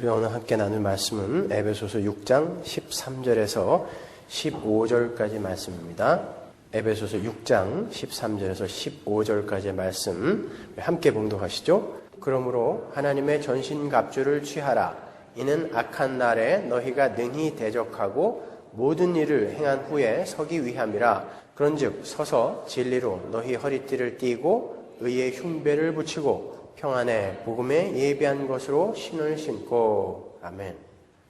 우리 오늘 함께 나눌 말씀은 에베소서 6장 13절에서 15절까지 말씀입니다. 에베소서 6장 13절에서 15절까지의 말씀 함께 봉독하시죠. 그러므로 하나님의 전신갑주를 취하라. 이는 악한 날에 너희가 능히 대적하고 모든 일을 행한 후에 서기 위함이라. 그런즉 서서 진리로 너희 허리띠를 띠고 의의 흉배를 붙이고 평안의 복음에 예비한 것으로 신을 신고. 아멘.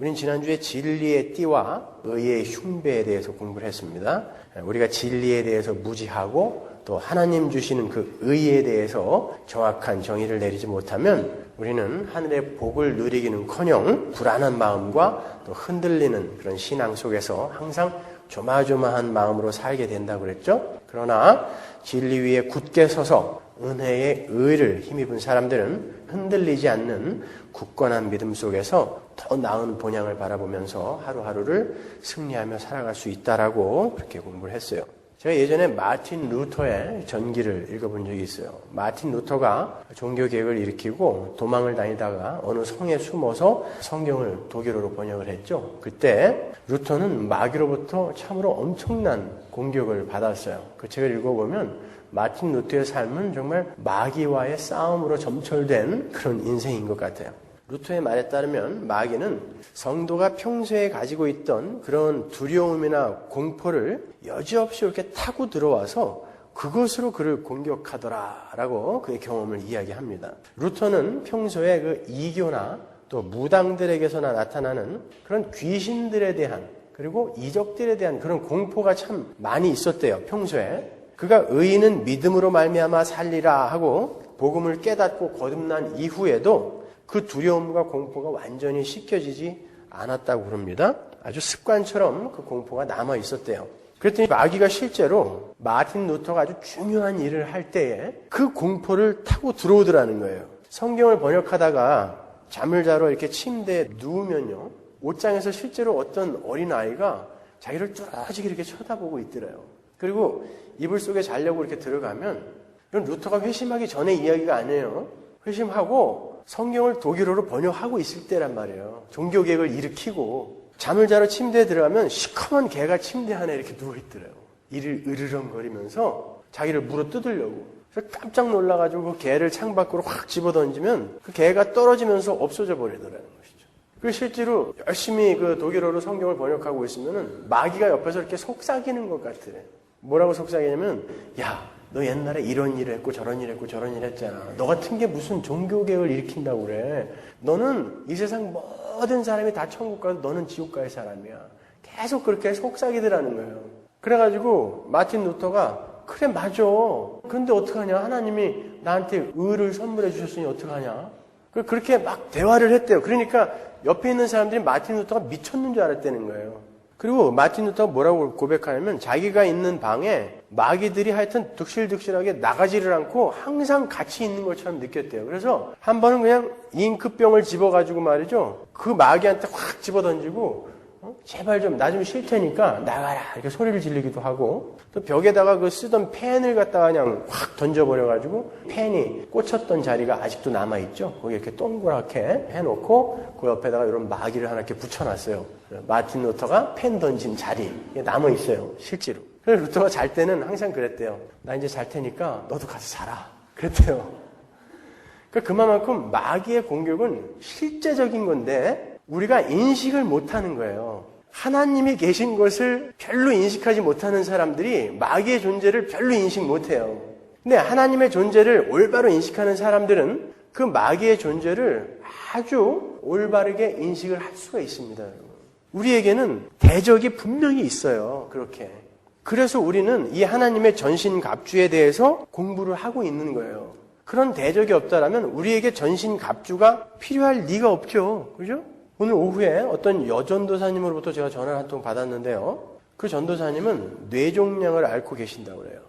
우린 지난주에 진리의 띠와 의의 흉배에 대해서 공부를 했습니다. 우리가 진리에 대해서 무지하고 또 하나님 주시는 그 의에 대해서 정확한 정의를 내리지 못하면 우리는 하늘의 복을 누리기는커녕 불안한 마음과 또 흔들리는 그런 신앙 속에서 항상 조마조마한 마음으로 살게 된다고 그랬죠. 그러나 진리 위에 굳게 서서 은혜의 의를 힘입은 사람들은 흔들리지 않는 굳건한 믿음 속에서 더 나은 본향을 바라보면서 하루하루를 승리하며 살아갈 수 있다라고 그렇게 공부를 했어요. 제가 예전에 마틴 루터의 전기를 읽어본 적이 있어요. 마틴 루터가 종교개혁을 일으키고 도망을 다니다가 어느 성에 숨어서 성경을 독일어로 번역을 했죠. 그때 루터는 마귀로부터 참으로 엄청난 공격을 받았어요. 그 책을 읽어보면 마틴 루터의 삶은 정말 마귀와의 싸움으로 점철된 그런 인생인 것 같아요. 루터의 말에 따르면 마귀는 성도가 평소에 가지고 있던 그런 두려움이나 공포를 여지없이 이렇게 타고 들어와서 그것으로 그를 공격하더라라고 그의 경험을 이야기합니다. 루터는 평소에 그 이교나 또 무당들에게서나 나타나는 그런 귀신들에 대한 그리고 이적들에 대한 그런 공포가 참 많이 있었대요. 평소에. 그가 의인은 믿음으로 말미암아 살리라 하고 복음을 깨닫고 거듭난 이후에도 그 두려움과 공포가 완전히 씻겨지지 않았다고 그럽니다. 아주 습관처럼 그 공포가 남아 있었대요. 그랬더니 마귀가 실제로 마틴 루터가 아주 중요한 일을 할 때에 그 공포를 타고 들어오더라는 거예요. 성경을 번역하다가 잠을 자러 이렇게 침대에 누우면요, 옷장에서 실제로 어떤 어린아이가 자기를 뚫어지게 이렇게 쳐다보고 있더래요. 그리고 이불 속에 자려고 이렇게 들어가면, 이건 루터가 회심하기 전의 이야기가 아니에요. 회심하고 성경을 독일어로 번역하고 있을 때란 말이에요. 종교개혁을 일으키고 잠을 자러 침대에 들어가면 시커먼 개가 침대 안에 이렇게 누워있더래요. 이를 으르렁거리면서 자기를 물어 뜯으려고. 그래서 깜짝 놀라가지고 그 개를 창밖으로 확 집어던지면 그 개가 떨어지면서 없어져 버리더라는 것이죠. 그리고 실제로 열심히 그 독일어로 성경을 번역하고 있으면은 마귀가 옆에서 이렇게 속삭이는 것 같으래. 뭐라고 속삭이냐면, 야, 너 옛날에 이런 일을 했고 저런 일을 했고 저런 일을 했잖아. 너 같은 게 무슨 종교개혁을 일으킨다고 그래. 너는 이 세상 모든 사람이 다 천국 가도 너는 지옥 갈 사람이야. 계속 그렇게 속삭이더라는 거예요. 그래가지고 마틴 루터가 그래 맞아. 그런데 어떡하냐. 하나님이 나한테 의를 선물해 주셨으니 어떡하냐. 그렇게 막 대화를 했대요. 그러니까 옆에 있는 사람들이 마틴 루터가 미쳤는 줄 알았다는 거예요. 그리고 마틴 루터가 뭐라고 고백하냐면 자기가 있는 방에 마귀들이 하여튼 득실득실하게 나가지를 않고 항상 같이 있는 것처럼 느꼈대요. 그래서 한 번은 그냥 잉크병을 집어가지고 말이죠. 그 마귀한테 확 집어던지고 제발 좀 나 좀 쉴 테니까 나가라 이렇게 소리를 지르기도 하고 또 벽에다가 그 쓰던 펜을 갖다가 그냥 확 던져버려가지고 펜이 꽂혔던 자리가 아직도 남아있죠. 거기 이렇게 동그랗게 해놓고 그 옆에다가 이런 마귀를 하나 이렇게 붙여놨어요. 마틴 루터가 펜 던진 자리 남아있어요. 실제로. 그래서 루터가 잘 때는 항상 그랬대요. 나 이제 잘 테니까 너도 가서 자라. 그랬대요. 그러니까 그만큼 마귀의 공격은 실제적인 건데 우리가 인식을 못하는 거예요. 하나님이 계신 것을 별로 인식하지 못하는 사람들이 마귀의 존재를 별로 인식 못해요. 근데 하나님의 존재를 올바로 인식하는 사람들은 그 마귀의 존재를 아주 올바르게 인식을 할 수가 있습니다. 우리에게는 대적이 분명히 있어요. 그렇게. 그래서 우리는 이 하나님의 전신갑주에 대해서 공부를 하고 있는 거예요. 그런 대적이 없다라면 우리에게 전신갑주가 필요할 리가 없죠. 그죠? 오늘 오후에 어떤 여전도사님으로부터 제가 전화를 한 통 받았는데요. 그 전도사님은 뇌종양을 앓고 계신다고 그래요.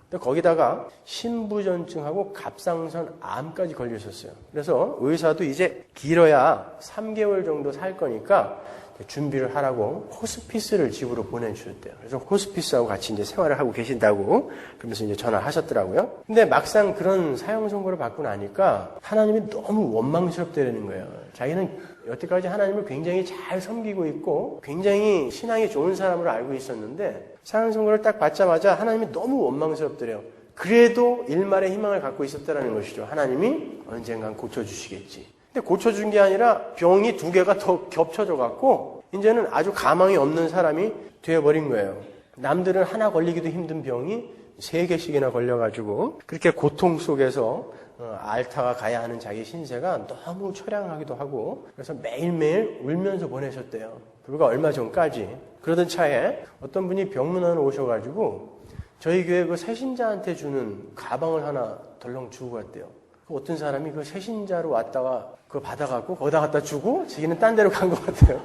근데 거기다가 신부전증하고 갑상선 암까지 걸리셨어요. 그래서 의사도 이제 길어야 3개월 정도 살 거니까 준비를 하라고 호스피스를 집으로 보내주셨대요. 그래서 호스피스하고 같이 이제 생활을 하고 계신다고 그러면서 이제 전화하셨더라고요. 근데 막상 그런 사형 선고를 받고 나니까 하나님이 너무 원망스럽다는 거예요. 자기는 여태까지 하나님을 굉장히 잘 섬기고 있고 굉장히 신앙이 좋은 사람으로 알고 있었는데 사형 선고를 딱 받자마자 하나님이 너무 원망스럽더래요. 그래도 일말의 희망을 갖고 있었다는 것이죠. 하나님이 언젠간 고쳐주시겠지. 근데 고쳐준 게 아니라 병이 2개가 더 겹쳐져 갖고 이제는 아주 가망이 없는 사람이 되어버린 거예요. 남들은 하나 걸리기도 힘든 병이 3개씩이나 걸려가지고 그렇게 고통 속에서 앓다가 가야 하는 자기 신세가 너무 처량하기도 하고 그래서 매일매일 울면서 보내셨대요. 불과 얼마 전까지. 그러던 차에 어떤 분이 병문안에 오셔가지고 저희 교회 그 새신자한테 주는 가방을 하나 덜렁 주고 갔대요. 어떤 사람이 그 새신자로 왔다가 그거 받아갖고 거기다 갖다 주고 자기는 딴 데로 간 것 같아요.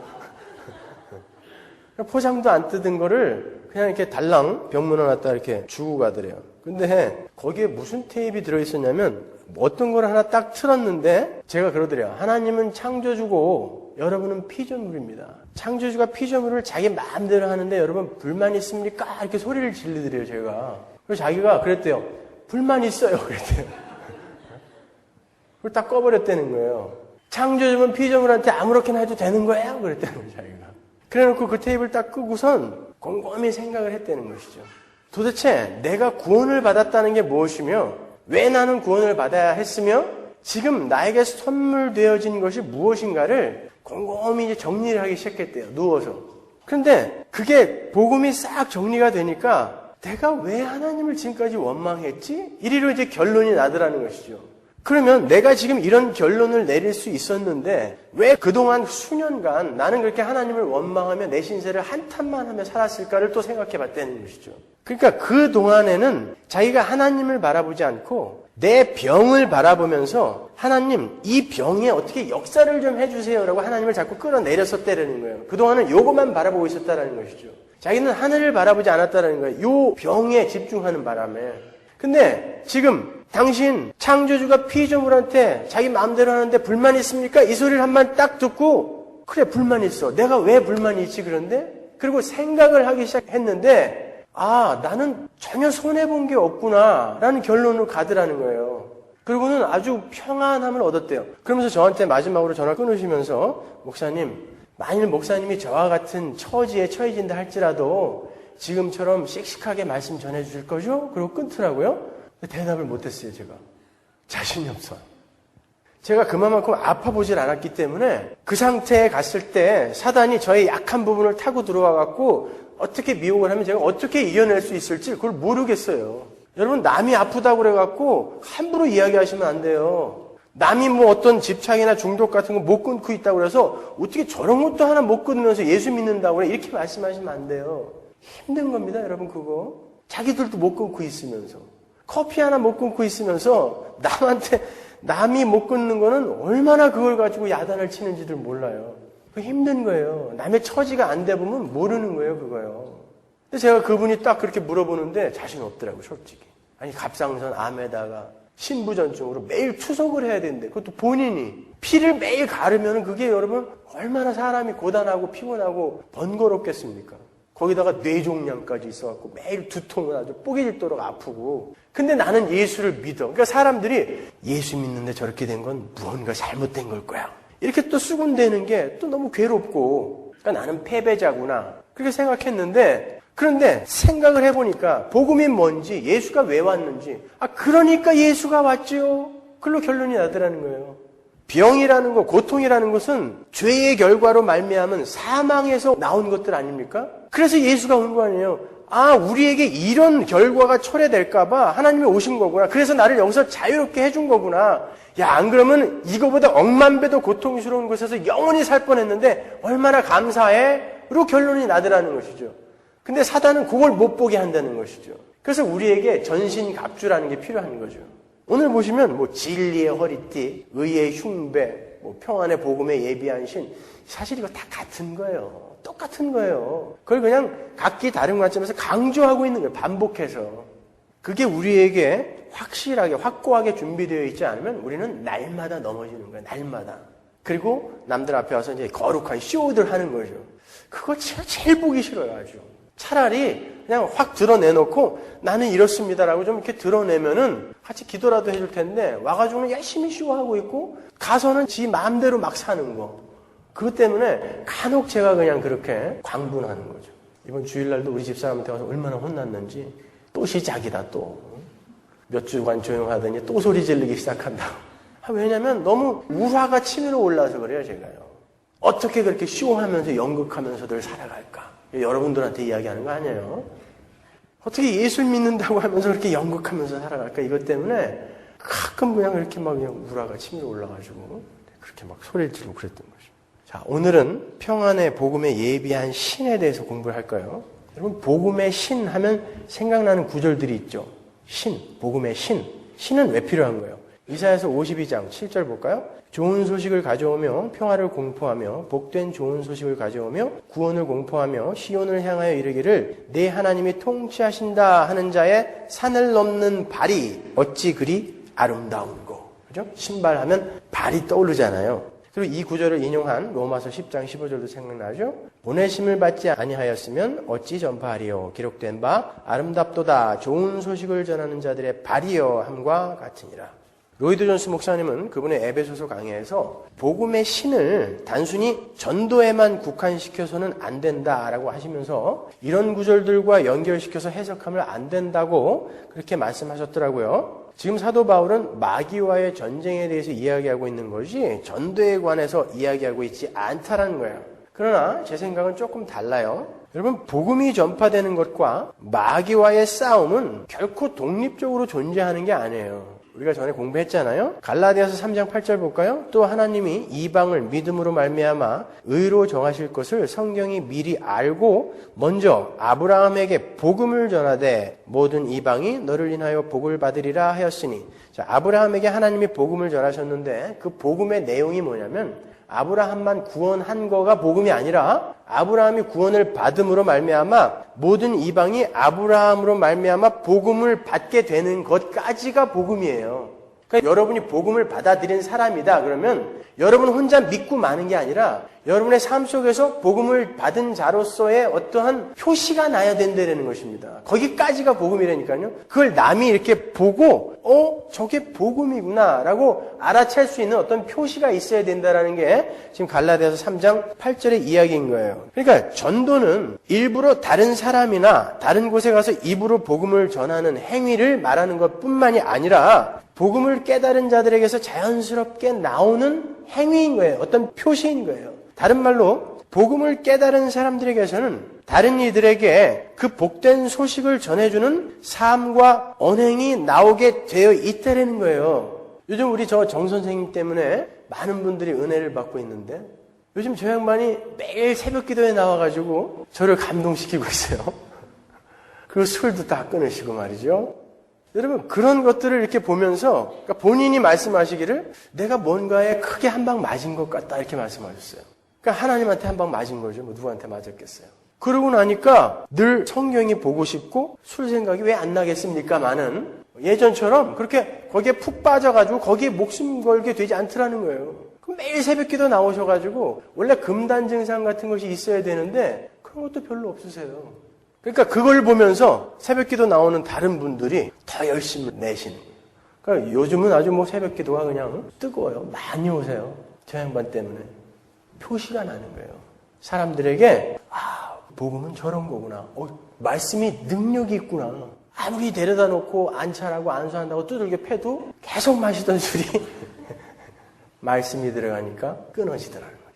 포장도 안 뜯은 거를 그냥 이렇게 달랑 병문안 왔다 이렇게 주고 가더래요. 근데 거기에 무슨 테이프가 들어있었냐면 어떤 걸 하나 딱 틀었는데 제가 그러더래요. 하나님은 창조주고 여러분은 피조물입니다. 창조주가 피조물을 자기 마음대로 하는데 여러분 불만 있습니까? 이렇게 소리를 지르더래요, 제가. 그래서 자기가 그랬대요. 불만 있어요. 그랬대요. 그걸 딱 꺼버렸다는 거예요. 창조주면 피조물한테 아무렇게나 해도 되는 거예요? 그랬다는 거예요, 자기가. 그래놓고 그 테이프를 딱 끄고선 곰곰이 생각을 했다는 것이죠. 도대체 내가 구원을 받았다는 게 무엇이며 왜 나는 구원을 받아야 했으며 지금 나에게 선물되어진 것이 무엇인가를 곰곰이 이제 정리를 하기 시작했대요. 누워서. 그런데 그게 복음이 싹 정리가 되니까 내가 왜 하나님을 지금까지 원망했지? 이리로 이제 결론이 나더라는 것이죠. 그러면 내가 지금 이런 결론을 내릴 수 있었는데 왜 그동안 수년간 나는 그렇게 하나님을 원망하며 내 신세를 한탄만 하며 살았을까를 또 생각해 봤다는 것이죠. 그러니까 그동안에는 자기가 하나님을 바라보지 않고 내 병을 바라보면서 하나님 이 병에 어떻게 역사를 좀 해주세요라고 하나님을 자꾸 끌어내렸었다는 거예요. 그동안은 요것만 바라보고 있었다는 것이죠. 자기는 하늘을 바라보지 않았다는 거예요. 요 병에 집중하는 바람에. 근데 지금 당신 창조주가 피조물한테 자기 마음대로 하는데 불만 있습니까? 이 소리를 한번 딱 듣고 그래 불만 있어. 내가 왜 불만이 있지 그런데? 그리고 생각을 하기 시작했는데 아 나는 전혀 손해본 게 없구나 라는 결론으로 가더라는 거예요. 그리고는 아주 평안함을 얻었대요. 그러면서 저한테 마지막으로 전화 끊으시면서 목사님 만일 목사님이 저와 같은 처지에 처해진다 할지라도 지금처럼 씩씩하게 말씀 전해주실 거죠? 그리고 끊더라고요. 대답을 못했어요, 제가. 자신이 없어. 제가 그만큼 아파보질 않았기 때문에 그 상태에 갔을 때 사단이 저의 약한 부분을 타고 들어와갖고 어떻게 미혹을 하면 제가 어떻게 이겨낼 수 있을지 그걸 모르겠어요. 여러분, 남이 아프다고 그래갖고 함부로 이야기하시면 안 돼요. 남이 뭐 어떤 집착이나 중독 같은 거 못 끊고 있다고 그래서 어떻게 저런 것도 하나 못 끊으면서 예수 믿는다고 그래? 이렇게 말씀하시면 안 돼요. 힘든 겁니다, 여러분, 그거. 자기들도 못 끊고 있으면서. 커피 하나 못 끊고 있으면서 남이 못 끊는 거는 얼마나 그걸 가지고 야단을 치는지들 몰라요. 그거 힘든 거예요. 남의 처지가 안 돼 보면 모르는 거예요, 그거요. 근데 제가 그분이 딱 그렇게 물어보는데 자신 없더라고요, 솔직히. 아니, 갑상선 암에다가 신부전증으로 매일 투석을 해야 되는데 그것도 본인이 피를 매일 가르면 그게 여러분 얼마나 사람이 고단하고 피곤하고 번거롭겠습니까? 거기다가 뇌종양까지 있어갖고 매일 두통을 아주 뽀개질도록 아프고. 근데 나는 예수를 믿어. 그러니까 사람들이 예수 믿는데 저렇게 된 건 무언가 잘못된 걸 거야. 이렇게 또 수군대는 게 또 너무 괴롭고. 그러니까 나는 패배자구나. 그렇게 생각했는데 그런데 생각을 해보니까 복음이 뭔지 예수가 왜 왔는지 그러니까 예수가 왔죠. 그걸로 결론이 나더라는 거예요. 병이라는 것, 고통이라는 것은 죄의 결과로 말미암은 사망에서 나온 것들 아닙니까? 그래서 예수가 온 거 아니에요. 우리에게 이런 결과가 초래될까봐 하나님이 오신 거구나. 그래서 나를 여기서 자유롭게 해준 거구나. 야, 안 그러면 이거보다 억만 배도 고통스러운 곳에서 영원히 살 뻔했는데 얼마나 감사해? 로 결론이 나더라는 것이죠. 근데 사단은 그걸 못 보게 한다는 것이죠. 그래서 우리에게 전신갑주라는 게 필요한 거죠. 오늘 보시면 진리의 허리띠, 의의 흉배, 평안의 복음에 예비한 신, 사실 이거 다 같은 거예요. 똑같은 거예요. 그걸 그냥 각기 다른 관점에서 강조하고 있는 거예요. 반복해서. 그게 우리에게 확실하게, 확고하게 준비되어 있지 않으면 우리는 날마다 넘어지는 거예요. 날마다. 그리고 남들 앞에 와서 이제 거룩한 쇼들 하는 거죠. 그거 제일 보기 싫어요, 아주. 차라리 그냥 확 드러내놓고 나는 이렇습니다라고 좀 이렇게 드러내면은 같이 기도라도 해줄 텐데 와가지고는 열심히 쇼하고 있고 가서는 지 마음대로 막 사는 거. 그것 때문에 간혹 제가 그냥 그렇게 광분하는 거죠. 이번 주일날도 우리 집사람한테 와서 얼마나 혼났는지 또 시작이다 또. 몇 주간 조용하더니 또 소리 지르기 시작한다고. 왜냐면 너무 우화가 치밀어 올라서 그래요, 제가요. 어떻게 그렇게 쇼하면서 연극하면서들 살아갈까? 여러분들한테 이야기하는 거 아니에요. 어떻게 예술 믿는다고 하면서 그렇게 연극하면서 살아갈까? 이것 때문에 가끔 그냥 이렇게 막 그냥 우라가 치밀어 올라가지고 그렇게 막 소리를 지르고 그랬던 거죠. 자, 오늘은 평안의 복음에 예비한 신에 대해서 공부를 할 거예요. 여러분, 복음의 신 하면 생각나는 구절들이 있죠. 신, 복음의 신. 신은 왜 필요한 거예요? 이사야서 52장 7절 볼까요? 좋은 소식을 가져오며 평화를 공포하며 복된 좋은 소식을 가져오며 구원을 공포하며 시온을 향하여 이르기를 내 하나님이 통치하신다 하는 자의 산을 넘는 발이 어찌 그리 아름다운고. 그죠? 신발하면 발이 떠오르잖아요. 그리고 이 구절을 인용한 로마서 10장 15절도 생각나죠? 보내심을 받지 아니하였으면 어찌 전파하리요. 기록된 바 아름답도다 좋은 소식을 전하는 자들의 발이여 함과 같으니라. 로이드 존스 목사님은 그분의 에베소서 강의에서 복음의 신을 단순히 전도에만 국한시켜서는 안 된다라고 하시면서 이런 구절들과 연결시켜서 해석하면 안 된다고 그렇게 말씀하셨더라고요. 지금 사도 바울은 마귀와의 전쟁에 대해서 이야기하고 있는 것이 전도에 관해서 이야기하고 있지 않다라는 거예요. 그러나 제 생각은 조금 달라요. 여러분, 복음이 전파되는 것과 마귀와의 싸움은 결코 독립적으로 존재하는 게 아니에요. 우리가 전에 공부했잖아요. 갈라디아서 3장 8절 볼까요? 또 하나님이 이방을 믿음으로 말미암아 의로 정하실 것을 성경이 미리 알고 먼저 아브라함에게 복음을 전하되 모든 이방이 너를 인하여 복을 받으리라 하였으니. 자, 아브라함에게 하나님이 복음을 전하셨는데 그 복음의 내용이 뭐냐면 아브라함만 구원한 거가 복음이 아니라 아브라함이 구원을 받음으로 말미암아 모든 이방이 아브라함으로 말미암아 복음을 받게 되는 것까지가 복음이에요. 그러니까 여러분이 복음을 받아들인 사람이다 그러면 여러분 혼자 믿고 마는 게 아니라 여러분의 삶 속에서 복음을 받은 자로서의 어떠한 표시가 나야 된다는 것입니다. 거기까지가 복음이라니까요. 그걸 남이 이렇게 보고 저게 복음이구나 라고 알아챌 수 있는 어떤 표시가 있어야 된다는 게 지금 갈라디아서 3장 8절의 이야기인 거예요. 그러니까 전도는 일부러 다른 사람이나 다른 곳에 가서 입으로 복음을 전하는 행위를 말하는 것뿐만이 아니라 복음을 깨달은 자들에게서 자연스럽게 나오는 행위인 거예요. 어떤 표시인 거예요. 다른 말로 복음을 깨달은 사람들에게서는 다른 이들에게 그 복된 소식을 전해주는 삶과 언행이 나오게 되어 있다는 거예요. 요즘 우리 저 정 선생님 때문에 많은 분들이 은혜를 받고 있는데 요즘 저 양반이 매일 새벽 기도에 나와가지고 저를 감동시키고 있어요. 그리고 술도 다 끊으시고 말이죠. 여러분, 그런 것들을 이렇게 보면서 그러니까 본인이 말씀하시기를 내가 뭔가에 크게 한 방 맞은 것 같다 이렇게 말씀하셨어요. 그러니까 하나님한테 한 방 맞은 거죠. 뭐 누구한테 맞았겠어요. 그러고 나니까 늘 성경이 보고 싶고 술 생각이 왜 안 나겠습니까? 많은 예전처럼 그렇게 거기에 푹 빠져가지고 거기에 목숨 걸게 되지 않더라는 거예요. 그럼 매일 새벽기도 나오셔가지고 원래 금단 증상 같은 것이 있어야 되는데 그런 것도 별로 없으세요. 그러니까 그걸 보면서 새벽기도 나오는 다른 분들이 더 열심히 내시는 거예요. 그러니까 요즘은 아주 뭐 새벽기도가 그냥 뜨거워요. 많이 오세요. 저 양반 때문에. 표시가 나는 거예요. 사람들에게 복음은 저런 거구나. 말씀이 능력이 있구나. 아무리 데려다 놓고 안차라고 안수한다고 두들겨 패도 계속 마시던 술이 말씀이 들어가니까 끊어지더라는 거죠.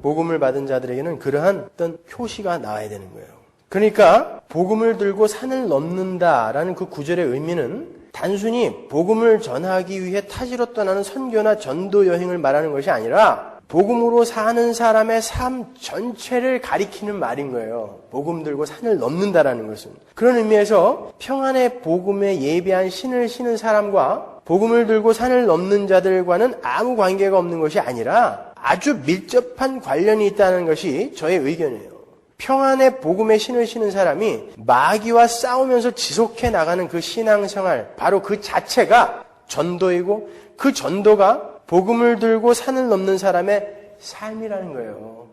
복음을 받은 자들에게는 그러한 어떤 표시가 나와야 되는 거예요. 그러니까 복음을 들고 산을 넘는다라는 그 구절의 의미는 단순히 복음을 전하기 위해 타지로 떠나는 선교나 전도 여행을 말하는 것이 아니라 복음으로 사는 사람의 삶 전체를 가리키는 말인 거예요. 복음 들고 산을 넘는다라는 것은. 그런 의미에서 평안의 복음에 예비한 신을 신은 사람과 복음을 들고 산을 넘는 자들과는 아무 관계가 없는 것이 아니라 아주 밀접한 관련이 있다는 것이 저의 의견이에요. 평안의 복음의 신을 신은 사람이 마귀와 싸우면서 지속해 나가는 그 신앙생활, 바로 그 자체가 전도이고 그 전도가 복음을 들고 산을 넘는 사람의 삶이라는 거예요.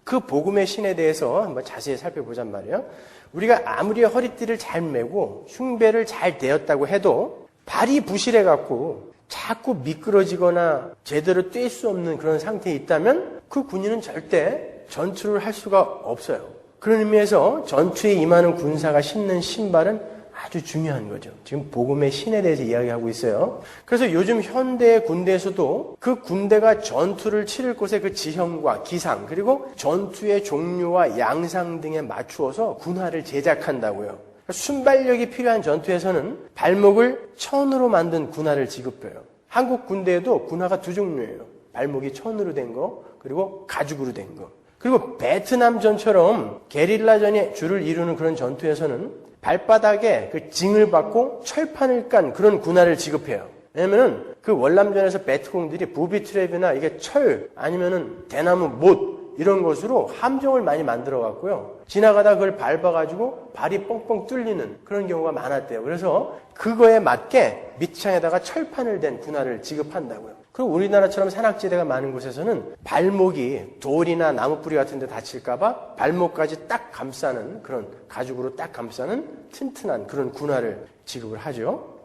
그 복음의 신에 대해서 한번 자세히 살펴보잔 말이에요. 우리가 아무리 허리띠를 잘 메고 흉배를 잘 대었다고 해도 발이 부실해갖고 자꾸 미끄러지거나 제대로 뛸 수 없는 그런 상태에 있다면 그 군인은 절대 전투를 할 수가 없어요. 그런 의미에서 전투에 임하는 군사가 신는 신발은 아주 중요한 거죠. 지금 복음의 신에 대해서 이야기하고 있어요. 그래서 요즘 현대 군대에서도 그 군대가 전투를 치를 곳의 그 지형과 기상 그리고 전투의 종류와 양상 등에 맞추어서 군화를 제작한다고요. 순발력이 필요한 전투에서는 발목을 천으로 만든 군화를 지급해요. 한국 군대에도 군화가 두 종류예요. 발목이 천으로 된 거 그리고 가죽으로 된 거. 그리고 베트남전처럼 게릴라전이 주를 이루는 그런 전투에서는 발바닥에 그 징을 받고 철판을 깐 그런 군화를 지급해요. 왜냐면은 그 월남전에서 베트공들이 부비 트랩이나 이게 철 아니면은 대나무 못 이런 것으로 함정을 많이 만들어 갖고요. 지나가다 그걸 밟아가지고 발이 뻥뻥 뚫리는 그런 경우가 많았대요. 그래서 그거에 맞게 밑창에다가 철판을 댄 군화를 지급한다고요. 그리고 우리나라처럼 산악지대가 많은 곳에서는 발목이 돌이나 나무뿌리 같은 데 다칠까봐 발목까지 딱 감싸는 그런 가죽으로 딱 감싸는 튼튼한 그런 군화를 지급을 하죠.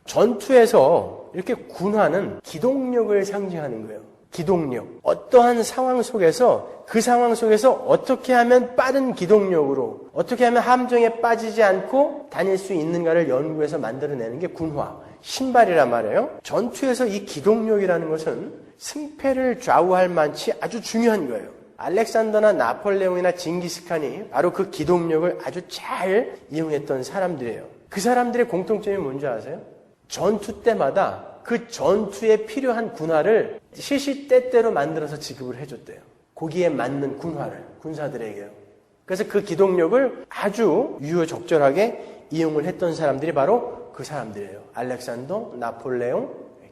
전투에서 이렇게 군화는 기동력을 상징하는 거예요. 기동력. 어떠한 상황 속에서 그 상황 속에서 어떻게 하면 빠른 기동력으로 어떻게 하면 함정에 빠지지 않고 다닐 수 있는가를 연구해서 만들어내는 게 군화. 신발이란 말이에요. 전투에서 이 기동력이라는 것은 승패를 좌우할 만치 아주 중요한 거예요. 알렉산더나 나폴레옹이나 징기스칸이 바로 그 기동력을 아주 잘 이용했던 사람들이에요. 그 사람들의 공통점이 뭔지 아세요? 전투 때마다 그 전투에 필요한 군화를 시시때때로 만들어서 지급을 해줬대요. 거기에 맞는 군화를 군사들에게요. 그래서 그 기동력을 아주 유효적절하게 이용을 했던 사람들이 바로 그 사람들이에요. 알렉산더, 나폴레옹,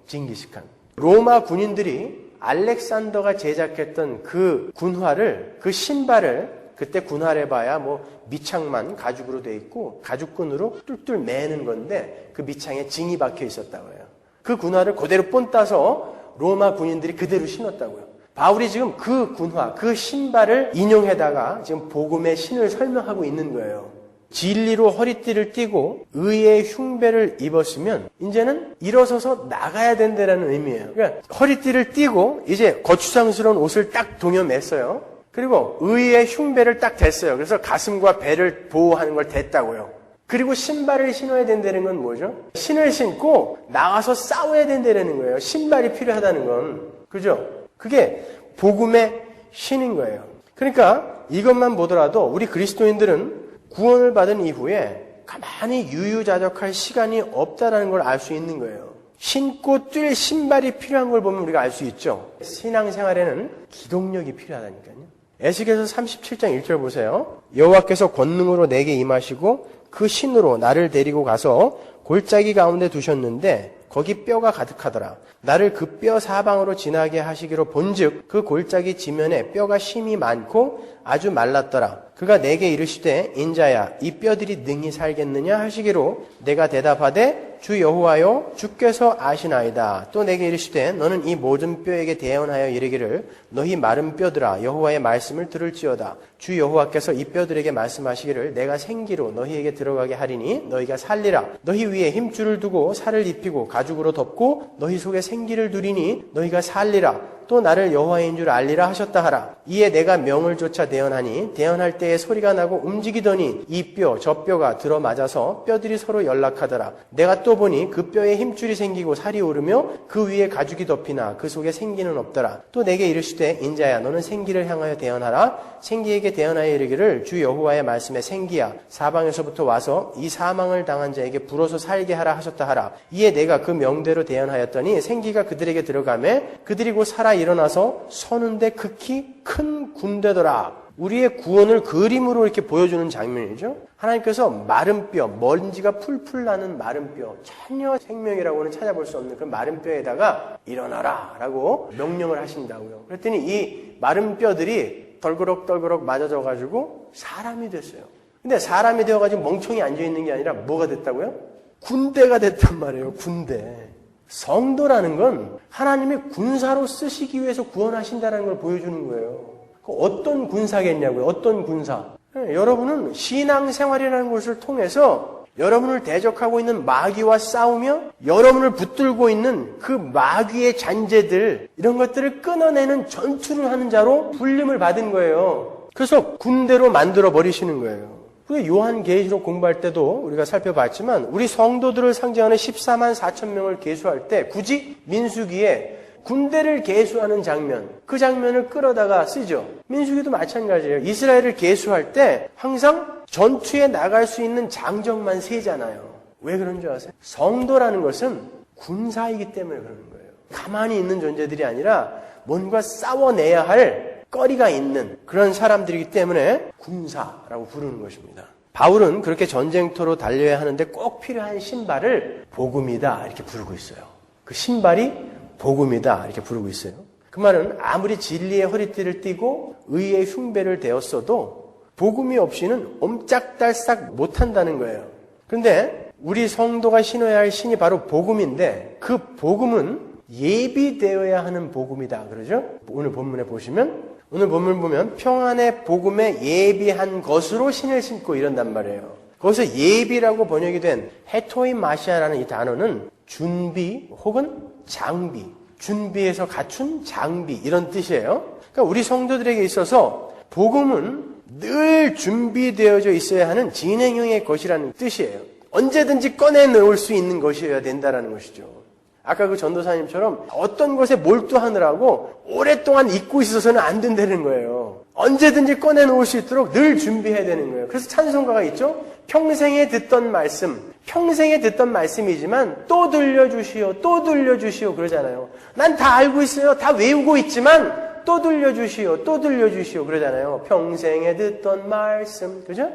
징기스칸. 로마 군인들이 알렉산더가 제작했던 그 군화를, 그 신발을 그때 군화를 봐야 뭐 밑창만 가죽으로 돼 있고 가죽끈으로 뚫뚫 매는 건데 그 밑창에 징이 박혀 있었다고 해요. 그 군화를 그대로 본따서 로마 군인들이 그대로 신었다고요. 바울이 지금 그 군화, 그 신발을 인용해다가 지금 복음의 신을 설명하고 있는 거예요. 진리로 허리띠를 띠고 의의 흉배를 입었으면 이제는 일어서서 나가야 된다는 의미예요. 그러니까 허리띠를 띠고 이제 거추장스러운 옷을 딱 동여맸어요. 그리고 의의 흉배를 딱 댔어요. 그래서 가슴과 배를 보호하는 걸 댔다고요. 그리고 신발을 신어야 된다는 건 뭐죠? 신을 신고 나가서 싸워야 된다는 거예요. 신발이 필요하다는 건. 그죠? 그게 복음의 신인 거예요. 그러니까 이것만 보더라도 우리 그리스도인들은 구원을 받은 이후에 가만히 유유자적할 시간이 없다라는 걸 알 수 있는 거예요. 신고 뛸 신발이 필요한 걸 보면 우리가 알 수 있죠. 신앙생활에는 기동력이 필요하다니까요. 에스겔서 37장 1절 보세요. 여호와께서 권능으로 내게 임하시고 그 신으로 나를 데리고 가서 골짜기 가운데 두셨는데 거기 뼈가 가득하더라. 나를 그 뼈 사방으로 지나게 하시기로 본즉 그 골짜기 지면에 뼈가 심이 많고 아주 말랐더라. 그가 내게 이르시되 인자야 이 뼈들이 능히 살겠느냐 하시기로 내가 대답하되 주 여호와여 주께서 아시나이다. 또 내게 이르시되 너는 이 모든 뼈에게 대언하여 이르기를 너희 마른 뼈들아 여호와의 말씀을 들을지어다. 주 여호와께서 이 뼈들에게 말씀하시기를 내가 생기로 너희에게 들어가게 하리니 너희가 살리라. 너희 위에 힘줄을 두고 살을 입히고 가죽으로 덮고 너희 속에 생기를 두리니 너희가 살리라. 또 나를 여호와인 줄 알리라 하셨다 하라. 이에 내가 명을 조차 대언하니 대언할 때에 소리가 나고 움직이더니 이 뼈 저 뼈가 들어맞아서 뼈들이 서로 연락하더라. 내가 또 보니 그 뼈에 힘줄이 생기고 살이 오르며 그 위에 가죽이 덮이나 그 속에 생기는 없더라. 또 내게 이르시되 인자야 너는 생기를 향하여 대언하라. 생기에게 대언하여 이르기를 주 여호와의 말씀에 생기야 사방에서부터 와서 이 사망을 당한 자에게 불어서 살게 하라 하셨다 하라. 이에 내가 그 명대로 대언하였더니 생기가 그들에게 들어가매 그들이 곧 살아 일어나서 서는데 극히 큰 군대더라. 우리의 구원을 그림으로 이렇게 보여주는 장면이죠. 하나님께서 마른 뼈, 먼지가 풀풀 나는 마른 뼈, 전혀 생명이라고는 찾아볼 수 없는 그 마른 뼈에다가 일어나라 라고 명령을 하신다고요. 그랬더니 이 마른 뼈들이 덜그럭덜그럭 맞아져가지고 사람이 됐어요. 근데 사람이 되어가지고 멍청이 앉아있는 게 아니라 뭐가 됐다고요? 군대가 됐단 말이에요. 군대. 성도라는 건 하나님이 군사로 쓰시기 위해서 구원하신다는 걸 보여주는 거예요. 어떤 군사겠냐고요. 어떤 군사. 여러분은 신앙생활이라는 것을 통해서 여러분을 대적하고 있는 마귀와 싸우며 여러분을 붙들고 있는 그 마귀의 잔재들, 이런 것들을 끊어내는 전투를 하는 자로 불림을 받은 거예요. 그래서 군대로 만들어 버리시는 거예요. 요한계시록 공부할 때도 우리가 살펴봤지만 우리 성도들을 상징하는 14만 4천 명을 계수할 때 굳이 민수기에 군대를 계수하는 장면, 그 장면을 끌어다가 쓰죠. 민수기도 마찬가지예요. 이스라엘을 계수할 때 항상 전투에 나갈 수 있는 장정만 세잖아요. 왜 그런 줄 아세요? 성도라는 것은 군사이기 때문에 그러는 거예요. 가만히 있는 존재들이 아니라 뭔가 싸워내야 할 거리가 있는 그런 사람들이기 때문에 군사라고 부르는 것입니다. 바울은 그렇게 전쟁터로 달려야 하는데 꼭 필요한 신발을 복음이다 이렇게 부르고 있어요. 그 신발이 복음이다 이렇게 부르고 있어요. 그 말은 아무리 진리의 허리띠를 띠고 의의 흉배를 대었어도 복음이 없이는 옴짝달싹 못한다는 거예요. 그런데 우리 성도가 신어야 할 신이 바로 복음인데 그 복음은 예비되어야 하는 복음이다 그러죠? 오늘 본문에 보시면, 오늘 본문 보면 평안의 복음에 예비한 것으로 신을 신고 이런단 말이에요. 거기서 예비라고 번역이 된 헤토이마시아라는 이 단어는 준비 혹은 장비, 준비해서 갖춘 장비 이런 뜻이에요. 그러니까 우리 성도들에게 있어서 복음은 늘 준비되어져 있어야 하는 진행형의 것이라는 뜻이에요. 언제든지 꺼내놓을 수 있는 것이어야 된다는 것이죠. 아까 그 전도사님처럼 어떤 것에 몰두하느라고 오랫동안 잊고 있어서는 안 된다는 거예요. 언제든지 꺼내놓을 수 있도록 늘 준비해야 되는 거예요. 그래서 찬송가가 있죠. 평생에 듣던 말씀, 평생에 듣던 말씀이지만 또 들려주시오, 또 들려주시오 그러잖아요. 난 다 알고 있어요. 다 외우고 있지만 또 들려주시오, 또 들려주시오 그러잖아요. 평생에 듣던 말씀, 그죠?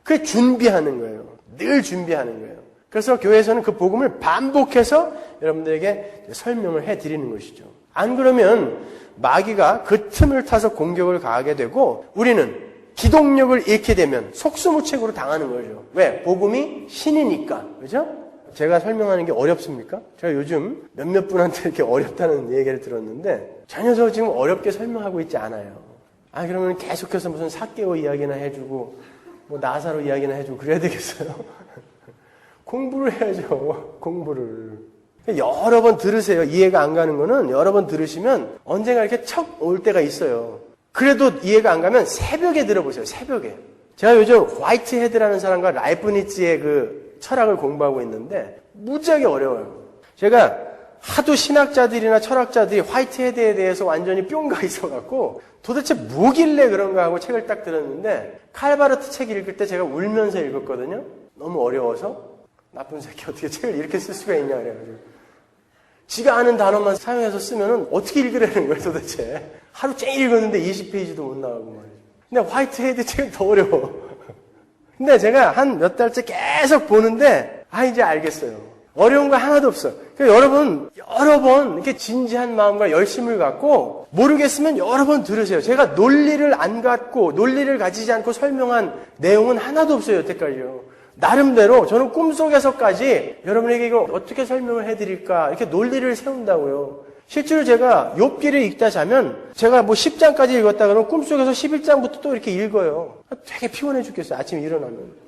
그게 준비하는 거예요. 늘 준비하는 거예요. 그래서 교회에서는 그 복음을 반복해서 여러분들에게 설명을 해드리는 것이죠. 안 그러면 마귀가 그 틈을 타서 공격을 가하게 되고 우리는 기동력을 잃게 되면 속수무책으로 당하는 거죠. 왜? 복음이 신이니까. 그죠? 제가 설명하는 게 어렵습니까? 제가 요즘 몇몇 분한테 이렇게 어렵다는 얘기를 들었는데 전혀 저 지금 어렵게 설명하고 있지 않아요. 그러면 계속해서 무슨 삭개오 이야기나 해주고 뭐 나사로 이야기나 해주고 그래야 되겠어요? 공부를 해야죠. 공부를. 여러 번 들으세요. 이해가 안 가는 거는 여러 번 들으시면 언젠가 이렇게 척 올 때가 있어요. 그래도 이해가 안 가면 새벽에 들어보세요. 새벽에. 제가 요즘 화이트 헤드라는 사람과 라이프니츠의 그 철학을 공부하고 있는데 무지하게 어려워요. 제가 하도 신학자들이나 철학자들이 화이트 헤드에 대해서 완전히 뿅가 있어갖고 도대체 뭐길래 그런가 하고 책을 딱 들었는데 칼바르트 책 읽을 때 제가 울면서 읽었거든요. 너무 어려워서. 나쁜 새끼 어떻게 책을 이렇게 쓸 수가 있냐 그래가지고. 지가 아는 단어만 사용해서 쓰면은 어떻게 읽으라는 거예요 도대체. 하루 종일 읽었는데 20페이지도 못 나가고 말이죠. 근데 화이트 헤드 책은 더 어려워. 근데 제가 한 몇 달째 계속 보는데 이제 알겠어요. 어려운 거 하나도 없어. 그러니까 여러분 여러 번 이렇게 진지한 마음과 열심을 갖고 모르겠으면 여러 번 들으세요. 제가 논리를 안 갖고 논리를 가지지 않고 설명한 내용은 하나도 없어요 여태까지요. 나름대로 저는 꿈속에서까지 여러분에게 이거 어떻게 설명을 해드릴까 이렇게 논리를 세운다고요. 실제로 제가 욥기를 읽다 자면 제가 뭐 10장까지 읽었다 그러면 꿈속에서 11장부터 또 이렇게 읽어요. 되게 피곤해 죽겠어요. 아침에 일어나면.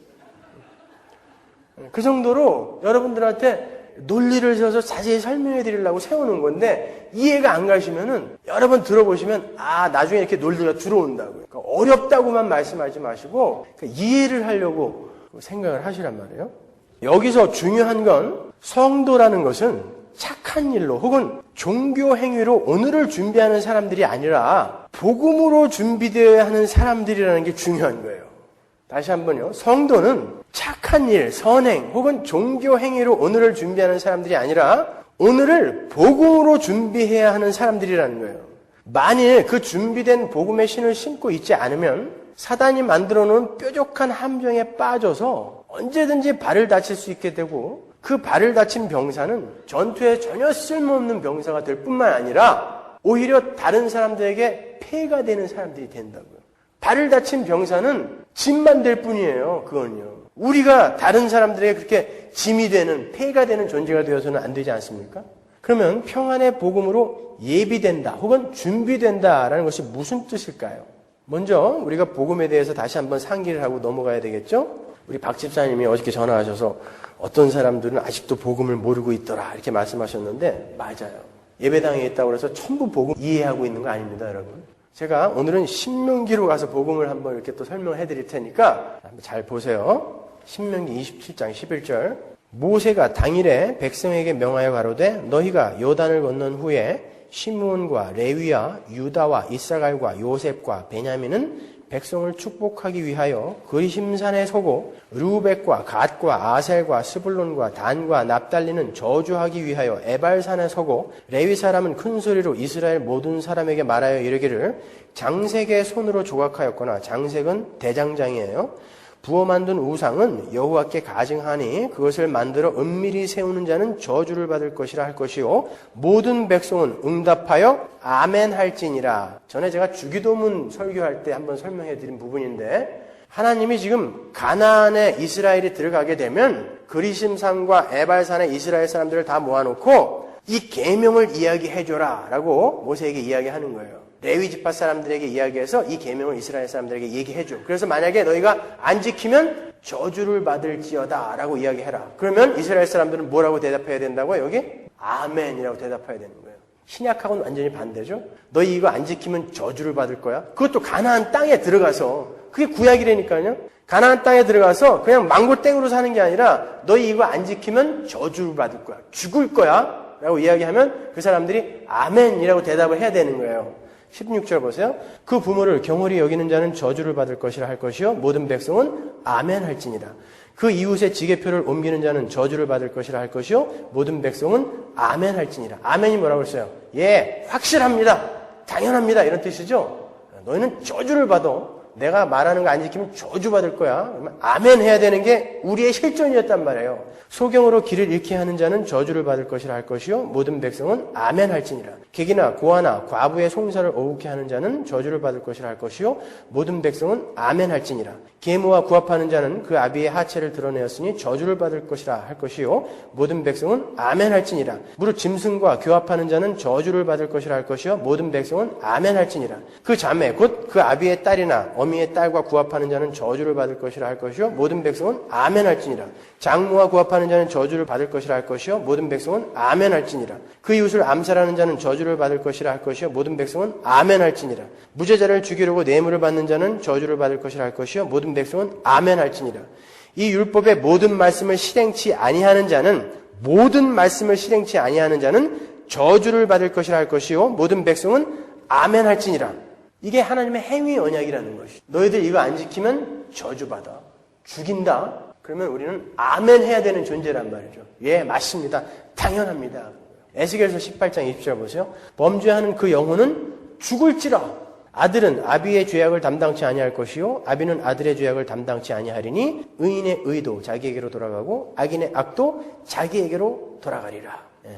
그 정도로 여러분들한테 논리를 세워서 자세히 설명해 드리려고 세우는 건데 이해가 안 가시면은 여러 번 들어보시면 나중에 이렇게 논리가 들어온다고요. 그러니까 어렵다고만 말씀하지 마시고 그러니까 이해를 하려고 생각을 하시란 말이에요. 여기서 중요한 건 성도라는 것은 착한 일로 혹은 종교 행위로 오늘을 준비하는 사람들이 아니라 복음으로 준비되어야 하는 사람들이라는 게 중요한 거예요. 다시 한번요. 성도는 착한 일, 선행 혹은 종교 행위로 오늘을 준비하는 사람들이 아니라 오늘을 복음으로 준비해야 하는 사람들이라는 거예요. 만일 그 준비된 복음의 신을 신고 있지 않으면 사단이 만들어 놓은 뾰족한 함정에 빠져서 언제든지 발을 다칠 수 있게 되고 그 발을 다친 병사는 전투에 전혀 쓸모없는 병사가 될 뿐만 아니라 오히려 다른 사람들에게 폐가 되는 사람들이 된다고요. 발을 다친 병사는 짐만 될 뿐이에요. 그건요. 우리가 다른 사람들에게 그렇게 짐이 되는 폐가 되는 존재가 되어서는 안 되지 않습니까? 그러면 평안의 복음으로 예비된다 혹은 준비된다라는 것이 무슨 뜻일까요? 먼저 우리가 복음에 대해서 다시 한번 상기를 하고 넘어가야 되겠죠? 우리 박 집사님이 어저께 전화하셔서 어떤 사람들은 아직도 복음을 모르고 있더라 이렇게 말씀하셨는데 맞아요. 예배당에 있다고 해서 전부 복음 이해하고 있는 거 아닙니다, 여러분. 제가 오늘은 신명기로 가서 복음을 한번 이렇게 또 설명해 드릴 테니까 한번 잘 보세요. 신명기 27장 11절. 모세가 당일에 백성에게 명하여 가로되 너희가 요단을 건넌 후에 시므온과 레위와 유다와 이사갈과 요셉과 베냐민은 백성을 축복하기 위하여 그리심산에 서고 르우벳과 갓과 아셀과 스불론과 단과 납달리는 저주하기 위하여 에발산에 서고 레위 사람은 큰 소리로 이스라엘 모든 사람에게 말하여 이르기를 장색의 손으로 조각하였거나 장색은 대장장이에요. 부어 만든 우상은 여호와께 가증하니 그것을 만들어 은밀히 세우는 자는 저주를 받을 것이라 할 것이요 모든 백성은 응답하여 아멘 할지니라. 전에 제가 주기도문 설교할 때 한번 설명해 드린 부분인데 하나님이 지금 가나안에 이스라엘이 들어가게 되면 그리심산과 에발산에 이스라엘 사람들을 다 모아놓고 이 계명을 이야기해 줘라 라고 모세에게 이야기하는 거예요. 레위 지파 사람들에게 이야기해서 이 계명을 이스라엘 사람들에게 얘기해줘. 그래서 만약에 너희가 안 지키면 저주를 받을지어다 라고 이야기해라. 그러면 이스라엘 사람들은 뭐라고 대답해야 된다고요? 여기? 아멘이라고 대답해야 되는 거예요. 신약하고는 완전히 반대죠. 너희 이거 안 지키면 저주를 받을 거야. 그것도 가나안 땅에 들어가서 그게 구약이라니까요. 가나안 땅에 들어가서 그냥 망골땡으로 사는 게 아니라 너희 이거 안 지키면 저주를 받을 거야. 죽을 거야 라고 이야기하면 그 사람들이 아멘이라고 대답을 해야 되는 거예요. 16절 보세요. 그 부모를 경홀히 여기는 자는 저주를 받을 것이라 할 것이요 모든 백성은 아멘 할지니라. 그 이웃의 지게표를 옮기는 자는 저주를 받을 것이라 할 것이요 모든 백성은 아멘 할지니라. 아멘이 뭐라고 했어요? 예, 확실합니다. 당연합니다. 이런 뜻이죠. 너희는 저주를 받아. 내가 말하는 거 안 지키면 저주 받을 거야. 아멘 해야 되는 게 우리의 실존이었단 말이에요. 소경으로 길을 잃게 하는 자는 저주를 받을 것이라 할 것이요 모든 백성은 아멘 할지니라. 객이나 고아나 과부의 송사를 어둡게 하는 자는 저주를 받을 것이라 할 것이요 모든 백성은 아멘 할지니라. 계모와 구합하는 자는 그 아비의 하체를 드러내었으니 저주를 받을 것이라 할 것이요 모든 백성은 아멘 할지니라. 무릇 짐승과 교합하는 자는 저주를 받을 것이라 할 것이요 모든 백성은 아멘 할지니라. 그 자매 곧 그 아비의 딸이나 어미의 딸과 구합하는 자는 저주를 받을 것이라 할 것이요 모든 백성은 아멘 할지니라. 장모와 구합하는 자는 저주를 받을 것이라 할 것이요 모든 백성은 아멘 할지니라. 그 이웃을 암살하는 자는 저주를 받을 것이라 할 것이요 모든 백성은 아멘 할지니라. 무죄자를 죽이려고 뇌물을 받는 자는 저주를 받을 것이라 할 것이요 모든 백성은 아멘 할지니라. 이 율법의 모든 말씀을 실행치 아니하는 자는 저주를 받을 것이라 할 것이요 모든 백성은 아멘 할지니라. 이게 하나님의 행위 언약이라는 것이. 너희들 이거 안 지키면 저주받아. 죽인다. 그러면 우리는 아멘 해야 되는 존재란 말이죠. 예, 맞습니다. 당연합니다. 에스겔서 18장 20절 보세요. 범죄하는 그 영혼은 죽을지라. 아들은 아비의 죄악을 담당치 아니할 것이요 아비는 아들의 죄악을 담당치 아니하리니 의인의 의도 자기에게로 돌아가고 악인의 악도 자기에게로 돌아가리라. 예.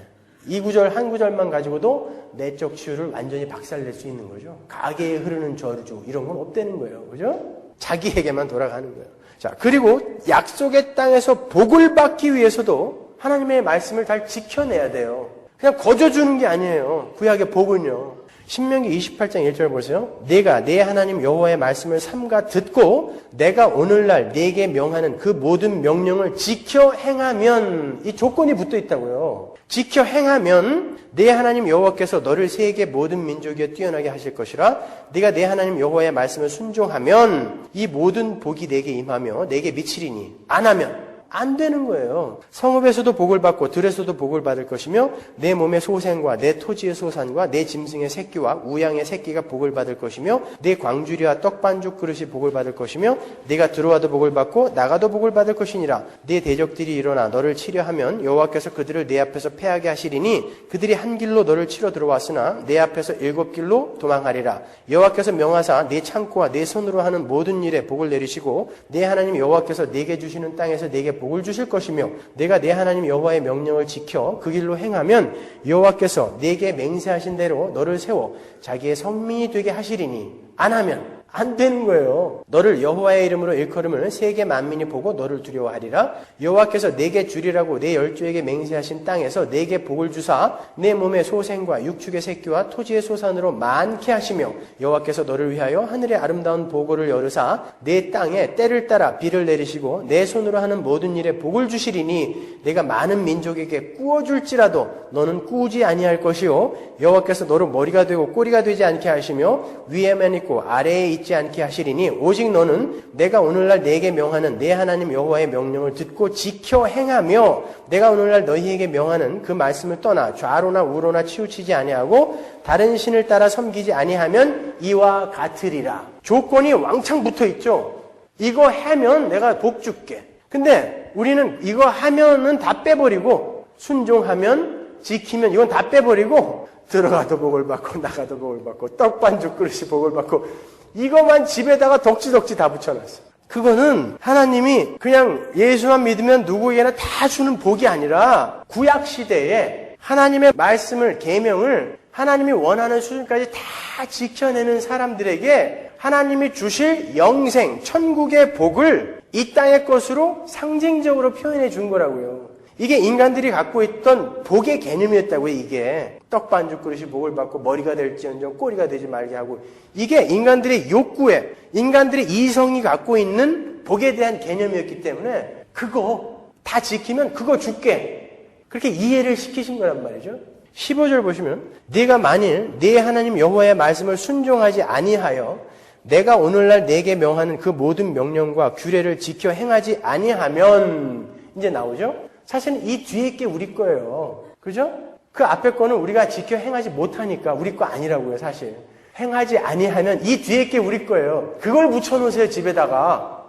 이 구절 한 구절만 가지고도 내적 치유를 완전히 박살낼 수 있는 거죠. 가게에 흐르는 저주 이런 건 없다는 거예요. 그죠? 자기에게만 돌아가는 거예요. 자, 그리고 약속의 땅에서 복을 받기 위해서도 하나님의 말씀을 잘 지켜내야 돼요. 그냥 거저주는 게 아니에요. 구약의 복은요. 신명기 28장 1절 보세요. 내가 내 하나님 여호와의 말씀을 삼가 듣고 내가 오늘날 네게 명하는 그 모든 명령을 지켜 행하면 이 조건이 붙어 있다고요. 지켜 행하면 내 하나님 여호와께서 너를 세계 모든 민족에 뛰어나게 하실 것이라. 네가 내 하나님 여호와의 말씀을 순종하면 이 모든 복이 내게 임하며 내게 미치리니 안 하면 안 되는 거예요. 성읍에서도 복을 받고 들에서도 복을 받을 것이며 내 몸의 소생과 내 토지의 소산과 내 짐승의 새끼와 우양의 새끼가 복을 받을 것이며 내 광주리와 떡반죽 그릇이 복을 받을 것이며 네가 들어와도 복을 받고 나가도 복을 받을 것이니라. 네 대적들이 일어나 너를 치려 하면 여호와께서 그들을 내 앞에서 패하게 하시리니 그들이 한 길로 너를 치러 들어왔으나 내 앞에서 7길로 도망하리라. 여호와께서 명하사 네 창고와 네 손으로 하는 모든 일에 복을 내리시고 내 하나님 여호와께서 네게 주시는 땅에서 네게 복을 주실 것이며 내가 내 하나님 여호와의 명령을 지켜 그 길로 행하면 여호와께서 네게 맹세하신 대로 너를 세워 자기의 성민이 되게 하시리니 안 하면 안 되는 거예요. 너를 여호와의 이름으로 일컬음을 세계 만민이 보고 너를 두려워하리라. 여호와께서 내게 주리라고 내 열조에게 맹세하신 땅에서 내게 복을 주사 내 몸의 소생과 육축의 새끼와 토지의 소산으로 많게 하시며 여호와께서 너를 위하여 하늘의 아름다운 보고를 열으사 내 땅에 때를 따라 비를 내리시고 내 손으로 하는 모든 일에 복을 주시리니 내가 많은 민족에게 꾸어줄지라도 너는 꾸지 아니할 것이요 여호와께서 너로 머리가 되고 꼬리가 되지 않게 하시며 위에만 있고 아래에 있지 않게 하시리니 오직 너는 내가 오늘날 내게 명하는 내 하나님 여호와의 명령을 듣고 지켜 행하며 내가 오늘날 너희에게 명하는 그 말씀을 떠나 좌로나 우로나 치우치지 아니하고 다른 신을 따라 섬기지 아니하면 이와 같으리라. 조건이 왕창 붙어 있죠. 이거 하면 내가 복 줄게. 근데 우리는 이거 하면은 다 빼버리고 순종하면 지키면 이건 다 빼버리고 들어가도 복을 받고 나가도 복을 받고 떡반죽 그릇이 복을 받고 이거만 집에다가 덕지덕지 다 붙여놨어요. 그거는 하나님이 그냥 예수만 믿으면 누구에게나 다 주는 복이 아니라 구약시대에 하나님의 말씀을 계명을 하나님이 원하는 수준까지 다 지켜내는 사람들에게 하나님이 주실 영생, 천국의 복을 이 땅의 것으로 상징적으로 표현해 준 거라고요. 이게 인간들이 갖고 있던 복의 개념이었다고요. 이게 떡반죽 그릇이 복을 받고 머리가 될지언정 꼬리가 되지 말게 하고 이게 인간들의 욕구에 인간들의 이성이 갖고 있는 복에 대한 개념이었기 때문에 그거 다 지키면 그거 줄게 그렇게 이해를 시키신 거란 말이죠. 15절 보시면 네가 만일 네 하나님 여호와의 말씀을 순종하지 아니하여 내가 오늘날 네게 명하는 그 모든 명령과 규례를 지켜 행하지 아니하면 이제 나오죠. 사실은 이 뒤에 게 우리 거예요. 그죠? 그 앞에 거는 우리가 지켜 행하지 못하니까 우리 거 아니라고요, 사실. 행하지 아니하면 이 뒤에 게 우리 거예요. 그걸 붙여놓으세요, 집에다가.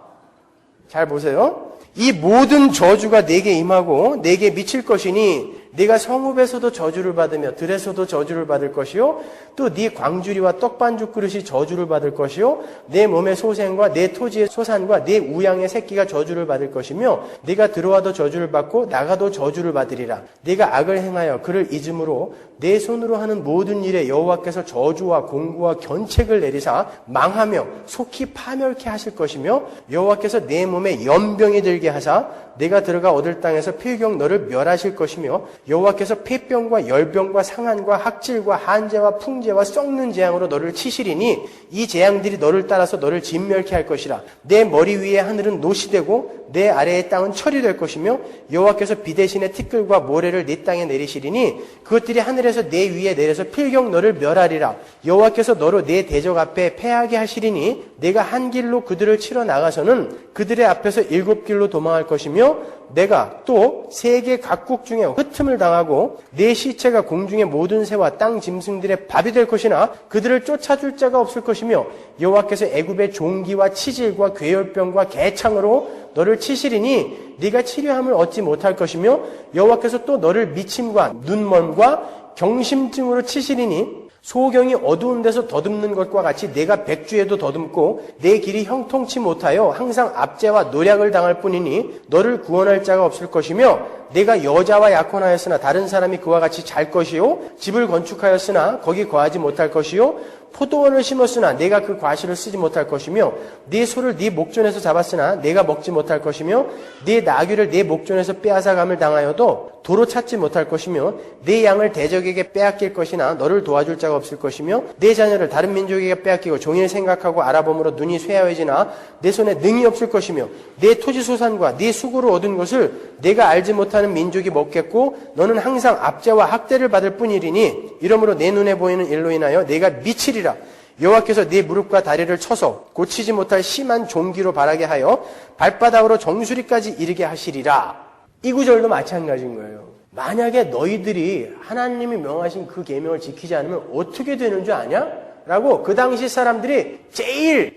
잘 보세요. 이 모든 저주가 내게 임하고 내게 미칠 것이니 네가 성읍에서도 저주를 받으며 들에서도 저주를 받을 것이요 또 네 광주리와 떡반죽 그릇이 저주를 받을 것이요 내 몸의 소생과 내 토지의 소산과 내 우양의 새끼가 저주를 받을 것이며 네가 들어와도 저주를 받고 나가도 저주를 받으리라. 네가 악을 행하여 그를 잊음으로 내 손으로 하는 모든 일에 여호와께서 저주와 공고와 견책을 내리사 망하며 속히 파멸케 하실 것이며 여호와께서 내 몸에 연병이 들게 하사 내가 들어가 얻을 땅에서 필경 너를 멸하실 것이며 여호와께서 폐병과 열병과 상한과 학질과 한재와 풍재와 썩는 재앙으로 너를 치시리니 이 재앙들이 너를 따라서 너를 진멸케 할 것이라. 내 머리 위에 하늘은 노시 되고 내 아래의 땅은 철이 될 것이며 여호와께서 비 대신에 티끌과 모래를 네 땅에 내리시리니 그것들이 하늘에서 내 위에 내려서 필경 너를 멸하리라. 여호와께서 너로 내 대적 앞에 패하게 하시리니 내가 한 길로 그들을 치러 나가서는 그들의 앞에서 7길로 도망할 것이며 내가 또 세계 각국 중에 흩음을 당하고 내 시체가 공중의 모든 새와 땅 짐승들의 밥이 될 것이나 그들을 쫓아줄 자가 없을 것이며 여호와께서 애굽의 종기와 치질과 괴혈병과 개창으로 너를 치시리니 네가 치료함을 얻지 못할 것이며 여호와께서 또 너를 미침과 눈멀과 경심증으로 치시리니 소경이 어두운 데서 더듬는 것과 같이 내가 백주에도 더듬고 내 길이 형통치 못하여 항상 압제와 노략을 당할 뿐이니 너를 구원할 자가 없을 것이며 내가 여자와 약혼하였으나 다른 사람이 그와 같이 잘 것이요 집을 건축하였으나 거기 거하지 못할 것이요 포도원을 심었으나 내가 그 과실을 쓰지 못할 것이며 네 소를 네 목전에서 잡았으나 내가 먹지 못할 것이며 네 나귀를 네 목전에서 빼앗아감을 당하여도 도로 찾지 못할 것이며 네 양을 대적에게 빼앗길 것이나 너를 도와줄 자가 없을 것이며 네 자녀를 다른 민족에게 빼앗기고 종일 생각하고 알아봄으로 눈이 쇠하여지나 내 손에 능이 없을 것이며 내 토지 소산과 네 수고로 얻은 것을 내가 알지 못하는 민족이 먹겠고 너는 항상 압제와 학대를 받을 뿐이리니 이러므로 내 눈에 보이는 일로 인하여 내가 미치리라. 여호와께서 네 무릎과 다리를 쳐서 고치지 못할 심한 종기로 바라게 하여 발바닥으로 정수리까지 이르게 하시리라. 이 구절도 마찬가지인 거예요. 만약에 너희들이 하나님이 명하신 그 계명을 지키지 않으면 어떻게 되는 줄 아냐? 라고 그 당시 사람들이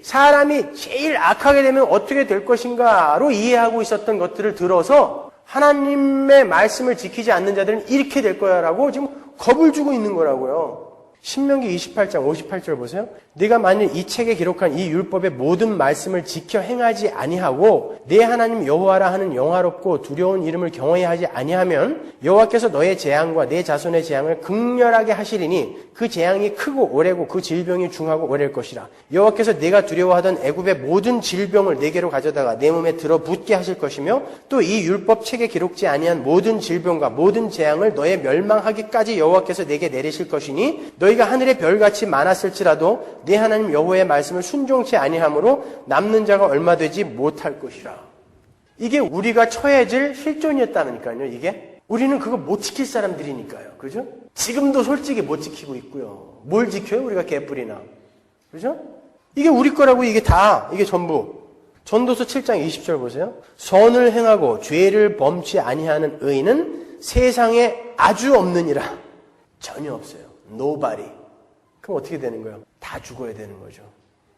사람이 제일 악하게 되면 어떻게 될 것인가로 이해하고 있었던 것들을 들어서 하나님의 말씀을 지키지 않는 자들은 이렇게 될 거야 라고 지금 겁을 주고 있는 거라고요. 신명기 28장 58절 보세요. 네가 만일 이 책에 기록한 이 율법의 모든 말씀을 지켜 행하지 아니하고 내 하나님 여호와라 하는 영화롭고 두려운 이름을 경외히 하지 아니하면 여호와께서 너의 재앙과 내 자손의 재앙을 극렬하게 하시리니 그 재앙이 크고 오래고 그 질병이 중하고 오래일 것이라. 여호와께서 네가 두려워하던 애굽의 모든 질병을 네게로 가져다가 내 몸에 들어붙게 하실 것이며 또 이 율법 책에 기록지 아니한 모든 질병과 모든 재앙을 너의 멸망하기까지 여호와께서 네게 내리실 것이니 너희가 하늘의 별같이 많았을지라도 네 하나님 여호와의 말씀을 순종치 아니하므로 남는 자가 얼마 되지 못할 것이라. 이게 우리가 처해질 실존이었다니까요. 이게 우리는 그거 못 지킬 사람들이니까요. 그죠? 지금도 솔직히 못 지키고 있고요. 뭘 지켜요? 우리가 개뿔이나. 그죠? 이게 우리 거라고 이게 다 이게 전부. 전도서 7장 20절 보세요. 선을 행하고 죄를 범치 아니하는 의인은 세상에 아주 없느니라. 전혀 없어요. Nobody. 그럼 어떻게 되는 거예요? 다 죽어야 되는 거죠.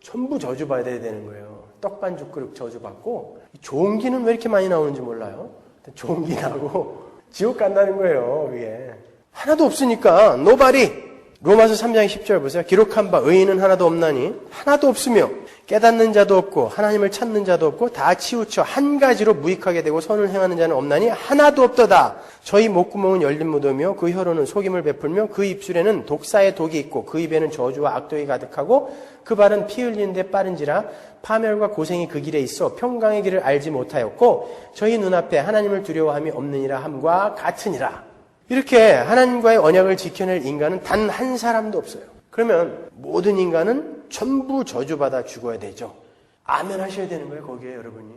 전부 저주받아야 되는 거예요. 떡반죽 그릇 저주받고 좋은 기는 왜 이렇게 많이 나오는지 몰라요. 좋은 기 나고 지옥 간다는 거예요. 그게 하나도 없으니까 Nobody. 로마서 3장 10절 보세요. 기록한 바 의인은 하나도 없나니 하나도 없으며 깨닫는 자도 없고 하나님을 찾는 자도 없고 다 치우쳐 한 가지로 무익하게 되고 선을 행하는 자는 없나니 하나도 없도다. 저희 목구멍은 열린 무덤이요 그 혀로는 속임을 베풀며 그 입술에는 독사의 독이 있고 그 입에는 저주와 악독이 가득하고 그 발은 피 흘리는 데 빠른지라 파멸과 고생이 그 길에 있어 평강의 길을 알지 못하였고 저희 눈앞에 하나님을 두려워함이 없느니라 함과 같으니라. 이렇게 하나님과의 언약을 지켜낼 인간은 단 한 사람도 없어요. 그러면 모든 인간은 전부 저주받아 죽어야 되죠. 아멘 하셔야 되는 거예요, 거기에 여러분이.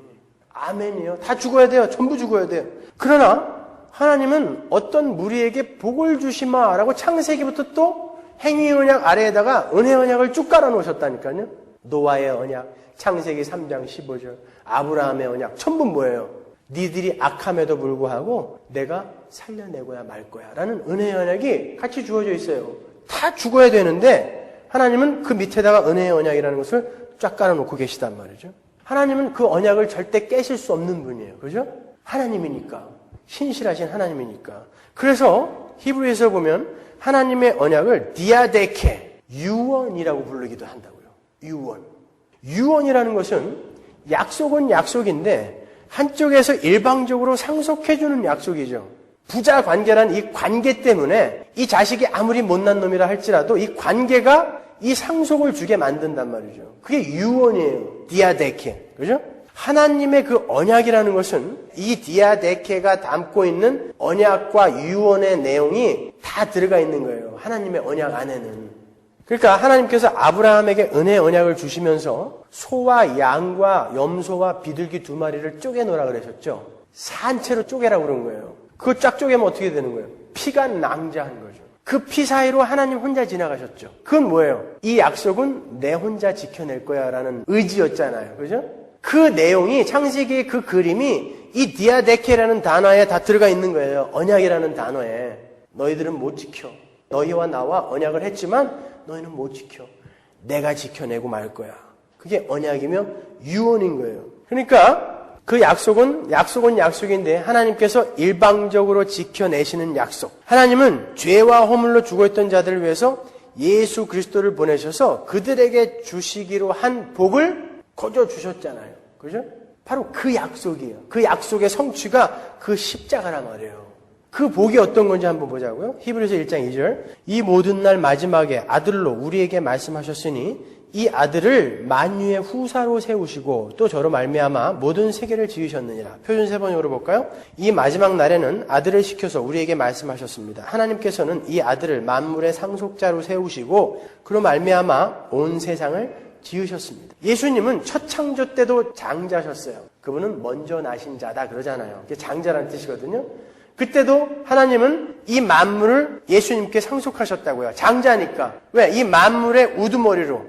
아멘이요. 다 죽어야 돼요. 전부 죽어야 돼요. 그러나 하나님은 어떤 무리에게 복을 주시마라고 창세기부터 또 행위 언약 아래에다가 은혜 언약을 쭉 깔아놓으셨다니까요. 노아의 언약, 창세기 3장 15절, 아브라함의 언약, 전부 뭐예요? 니들이 악함에도 불구하고 내가 살려내고야 말 거야 라는 은혜의 언약이 같이 주어져 있어요. 다 죽어야 되는데 하나님은 그 밑에다가 은혜의 언약이라는 것을 쫙 깔아놓고 계시단 말이죠. 하나님은 그 언약을 절대 깨실 수 없는 분이에요. 그죠? 하나님이니까. 신실하신 하나님이니까. 그래서 히브리에서 보면 하나님의 언약을 디아데케, 유언이라고 부르기도 한다고요. 유언. 유언이라는 것은 약속은 약속인데 한쪽에서 일방적으로 상속해주는 약속이죠. 부자 관계란 이 관계 때문에 이 자식이 아무리 못난 놈이라 할지라도 이 관계가 이 상속을 주게 만든단 말이죠. 그게 유언이에요. 디아데케. 그죠? 하나님의 그 언약이라는 것은 이 디아데케가 담고 있는 언약과 유언의 내용이 다 들어가 있는 거예요. 하나님의 언약 안에는. 그러니까 하나님께서 아브라함에게 은혜의 언약을 주시면서 소와 양과 염소와 비둘기 2마리를 쪼개놓으라 그러셨죠. 산채로 쪼개라고 그런 거예요. 그거 쫙 쪼개면 어떻게 되는 거예요? 피가 낭자한 거죠. 그 피 사이로 하나님 혼자 지나가셨죠. 그건 뭐예요? 이 약속은 내 혼자 지켜낼 거야 라는 의지였잖아요. 그죠? 그 내용이 창세기의 그 그림이 이 디아데케라는 단어에 다 들어가 있는 거예요. 언약이라는 단어에. 너희들은 못 지켜. 너희와 나와 언약을 했지만 너희는 못 지켜. 내가 지켜내고 말 거야. 그게 언약이며 유언인 거예요. 그러니까 그 약속은 약속인데 하나님께서 일방적으로 지켜내시는 약속. 하나님은 죄와 허물로 죽어있던 자들을 위해서 예수 그리스도를 보내셔서 그들에게 주시기로 한 복을 거저 주셨잖아요. 그죠? 바로 그 약속이에요. 그 약속의 성취가 그 십자가란 말이에요. 그 복이 어떤 건지 한번 보자고요. 히브리서 1장 2절. 이 모든 날 마지막에 아들로 우리에게 말씀하셨으니 이 아들을 만유의 후사로 세우시고 또 저로 말미암아 모든 세계를 지으셨느니라. 표준 세 번역으로 볼까요? 이 마지막 날에는 아들을 시켜서 우리에게 말씀하셨습니다. 하나님께서는 이 아들을 만물의 상속자로 세우시고 그로 말미암아 온 세상을 지으셨습니다. 예수님은 첫 창조 때도 장자셨어요. 그분은 먼저 나신 자다 그러잖아요. 그게 장자라는 뜻이거든요. 그때도 하나님은 이 만물을 예수님께 상속하셨다고요. 장자니까. 왜? 이 만물의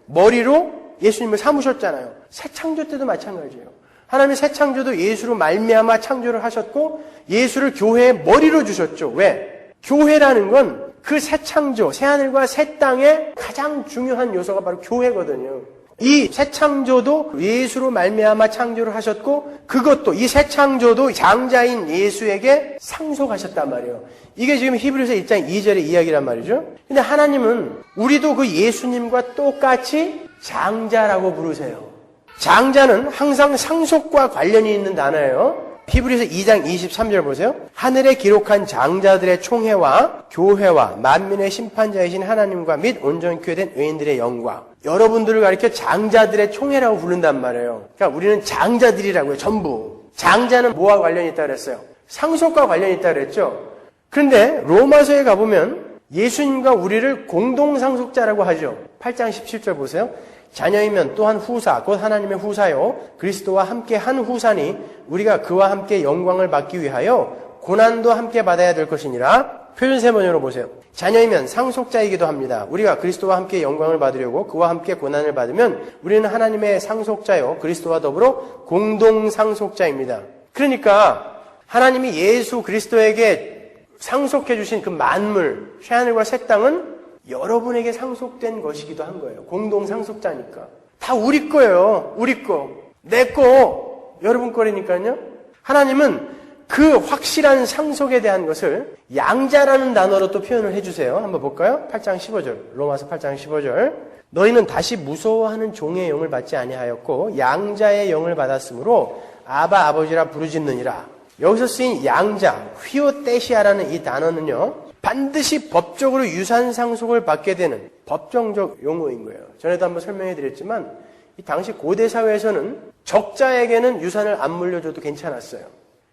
머리로 예수님을 삼으셨잖아요. 새 창조 때도 마찬가지예요. 하나님의 새 창조도 예수로 말미암아 창조를 하셨고 예수를 교회의 머리로 주셨죠. 왜? 교회라는 건 그 새 창조, 새 하늘과 새 땅의 가장 중요한 요소가 바로 교회거든요. 이 새 창조도 예수로 말미암아 창조를 하셨고 그것도 이 새 창조도 장자인 예수에게 상속하셨단 말이에요. 이게 지금 히브리서 1장 2절의 이야기란 말이죠. 근데 하나님은 우리도 그 예수님과 똑같이 장자라고 부르세요. 장자는 항상 상속과 관련이 있는 단어예요. 히브리서 2장 23절 보세요. 하늘에 기록한 장자들의 총회와 교회와 만민의 심판자이신 하나님과 및 온전히 된 의인들의 영광. 여러분들을 가리켜 장자들의 총회라고 부른단 말이에요. 그러니까 우리는 장자들이라고요. 전부. 장자는 뭐와 관련이 있다고 그랬어요? 상속과 관련이 있다고 그랬죠. 그런데 로마서에 가보면 예수님과 우리를 공동상속자라고 하죠. 8장 17절 보세요. 자녀이면 또한 후사, 곧 하나님의 후사요. 그리스도와 함께 한 후사니 우리가 그와 함께 영광을 받기 위하여 고난도 함께 받아야 될 것이니라. 표준 세번역으로 보세요. 자녀이면 상속자이기도 합니다. 우리가 그리스도와 함께 영광을 받으려고 그와 함께 고난을 받으면 우리는 하나님의 상속자요. 그리스도와 더불어 공동상속자입니다. 그러니까 하나님이 예수 그리스도에게 상속해 주신 그 만물, 새하늘과 새 땅은 여러분에게 상속된 것이기도 한 거예요. 공동 상속자니까. 다 우리 거예요. 우리 거. 내 거. 여러분 거라니까요. 하나님은 그 확실한 상속에 대한 것을 양자라는 단어로 또 표현을 해주세요. 한번 볼까요? 8장 15절. 로마서 8장 15절. 너희는 다시 무서워하는 종의 영을 받지 아니하였고 양자의 영을 받았으므로 아바 아버지라 부르짖느니라. 여기서 쓰인 양자, 휘오떼시아라는 이 단어는요. 반드시 법적으로 유산 상속을 받게 되는 법정적 용어인 거예요. 전에도 한번 설명해 드렸지만 이 당시 고대 사회에서는 적자에게는 유산을 안 물려줘도 괜찮았어요.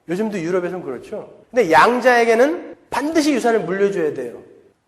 요즘도 유럽에서는 그렇죠. 근데 양자에게는 반드시 유산을 물려줘야 돼요.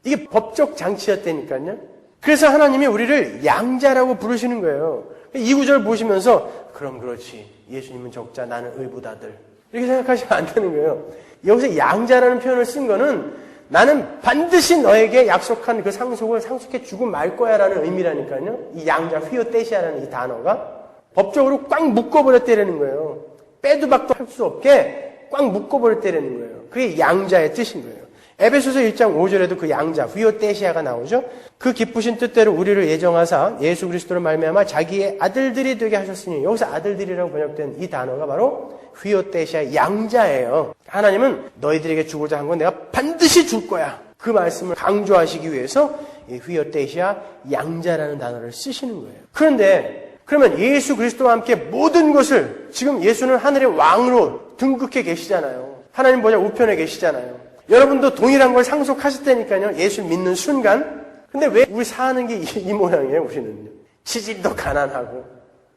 이게 법적 장치였다니까요. 그래서 하나님이 우리를 양자라고 부르시는 거예요. 이 구절 보시면서 그럼 그렇지. 예수님은 적자, 나는 의붓아들. 이렇게 생각하시면 안 되는 거예요. 여기서 양자라는 표현을 쓴 거는 나는 반드시 너에게 약속한 그 상속을 상속해 주고 말 거야 라는 의미라니까요. 이 양자 휘오떼시아라는 이 단어가 법적으로 꽉 묶어버렸다라는 거예요. 빼도 박도 할 수 없게 꽉 묶어버렸다라는 거예요. 그게 양자의 뜻인 거예요. 에베소서 1장 5절에도 그 양자 휘오떼시아가 나오죠. 그 기쁘신 뜻대로 우리를 예정하사 예수 그리스도로 말미암아 자기의 아들들이 되게 하셨으니 여기서 아들들이라고 번역된 이 단어가 바로 휘오떼시아 양자예요. 하나님은 너희들에게 주고자 한 건 내가 반드시 줄 거야. 그 말씀을 강조하시기 위해서 이 휘오떼시아 양자라는 단어를 쓰시는 거예요. 그런데 그러면 예수 그리스도와 함께 모든 것을 지금 예수는 하늘의 왕으로 등극해 계시잖아요. 하나님 보좌 우편에 계시잖아요. 여러분도 동일한 걸 상속하셨다니까요. 예수 믿는 순간. 근데 왜 우리 사는 게 이 모양이에요, 우리는요. 지질도 가난하고,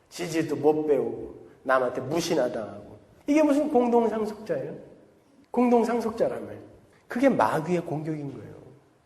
지질도 못 배우고, 남한테 무신하다하고. 이게 무슨 공동상속자예요? 공동상속자라며. 그게 마귀의 공격인 거예요.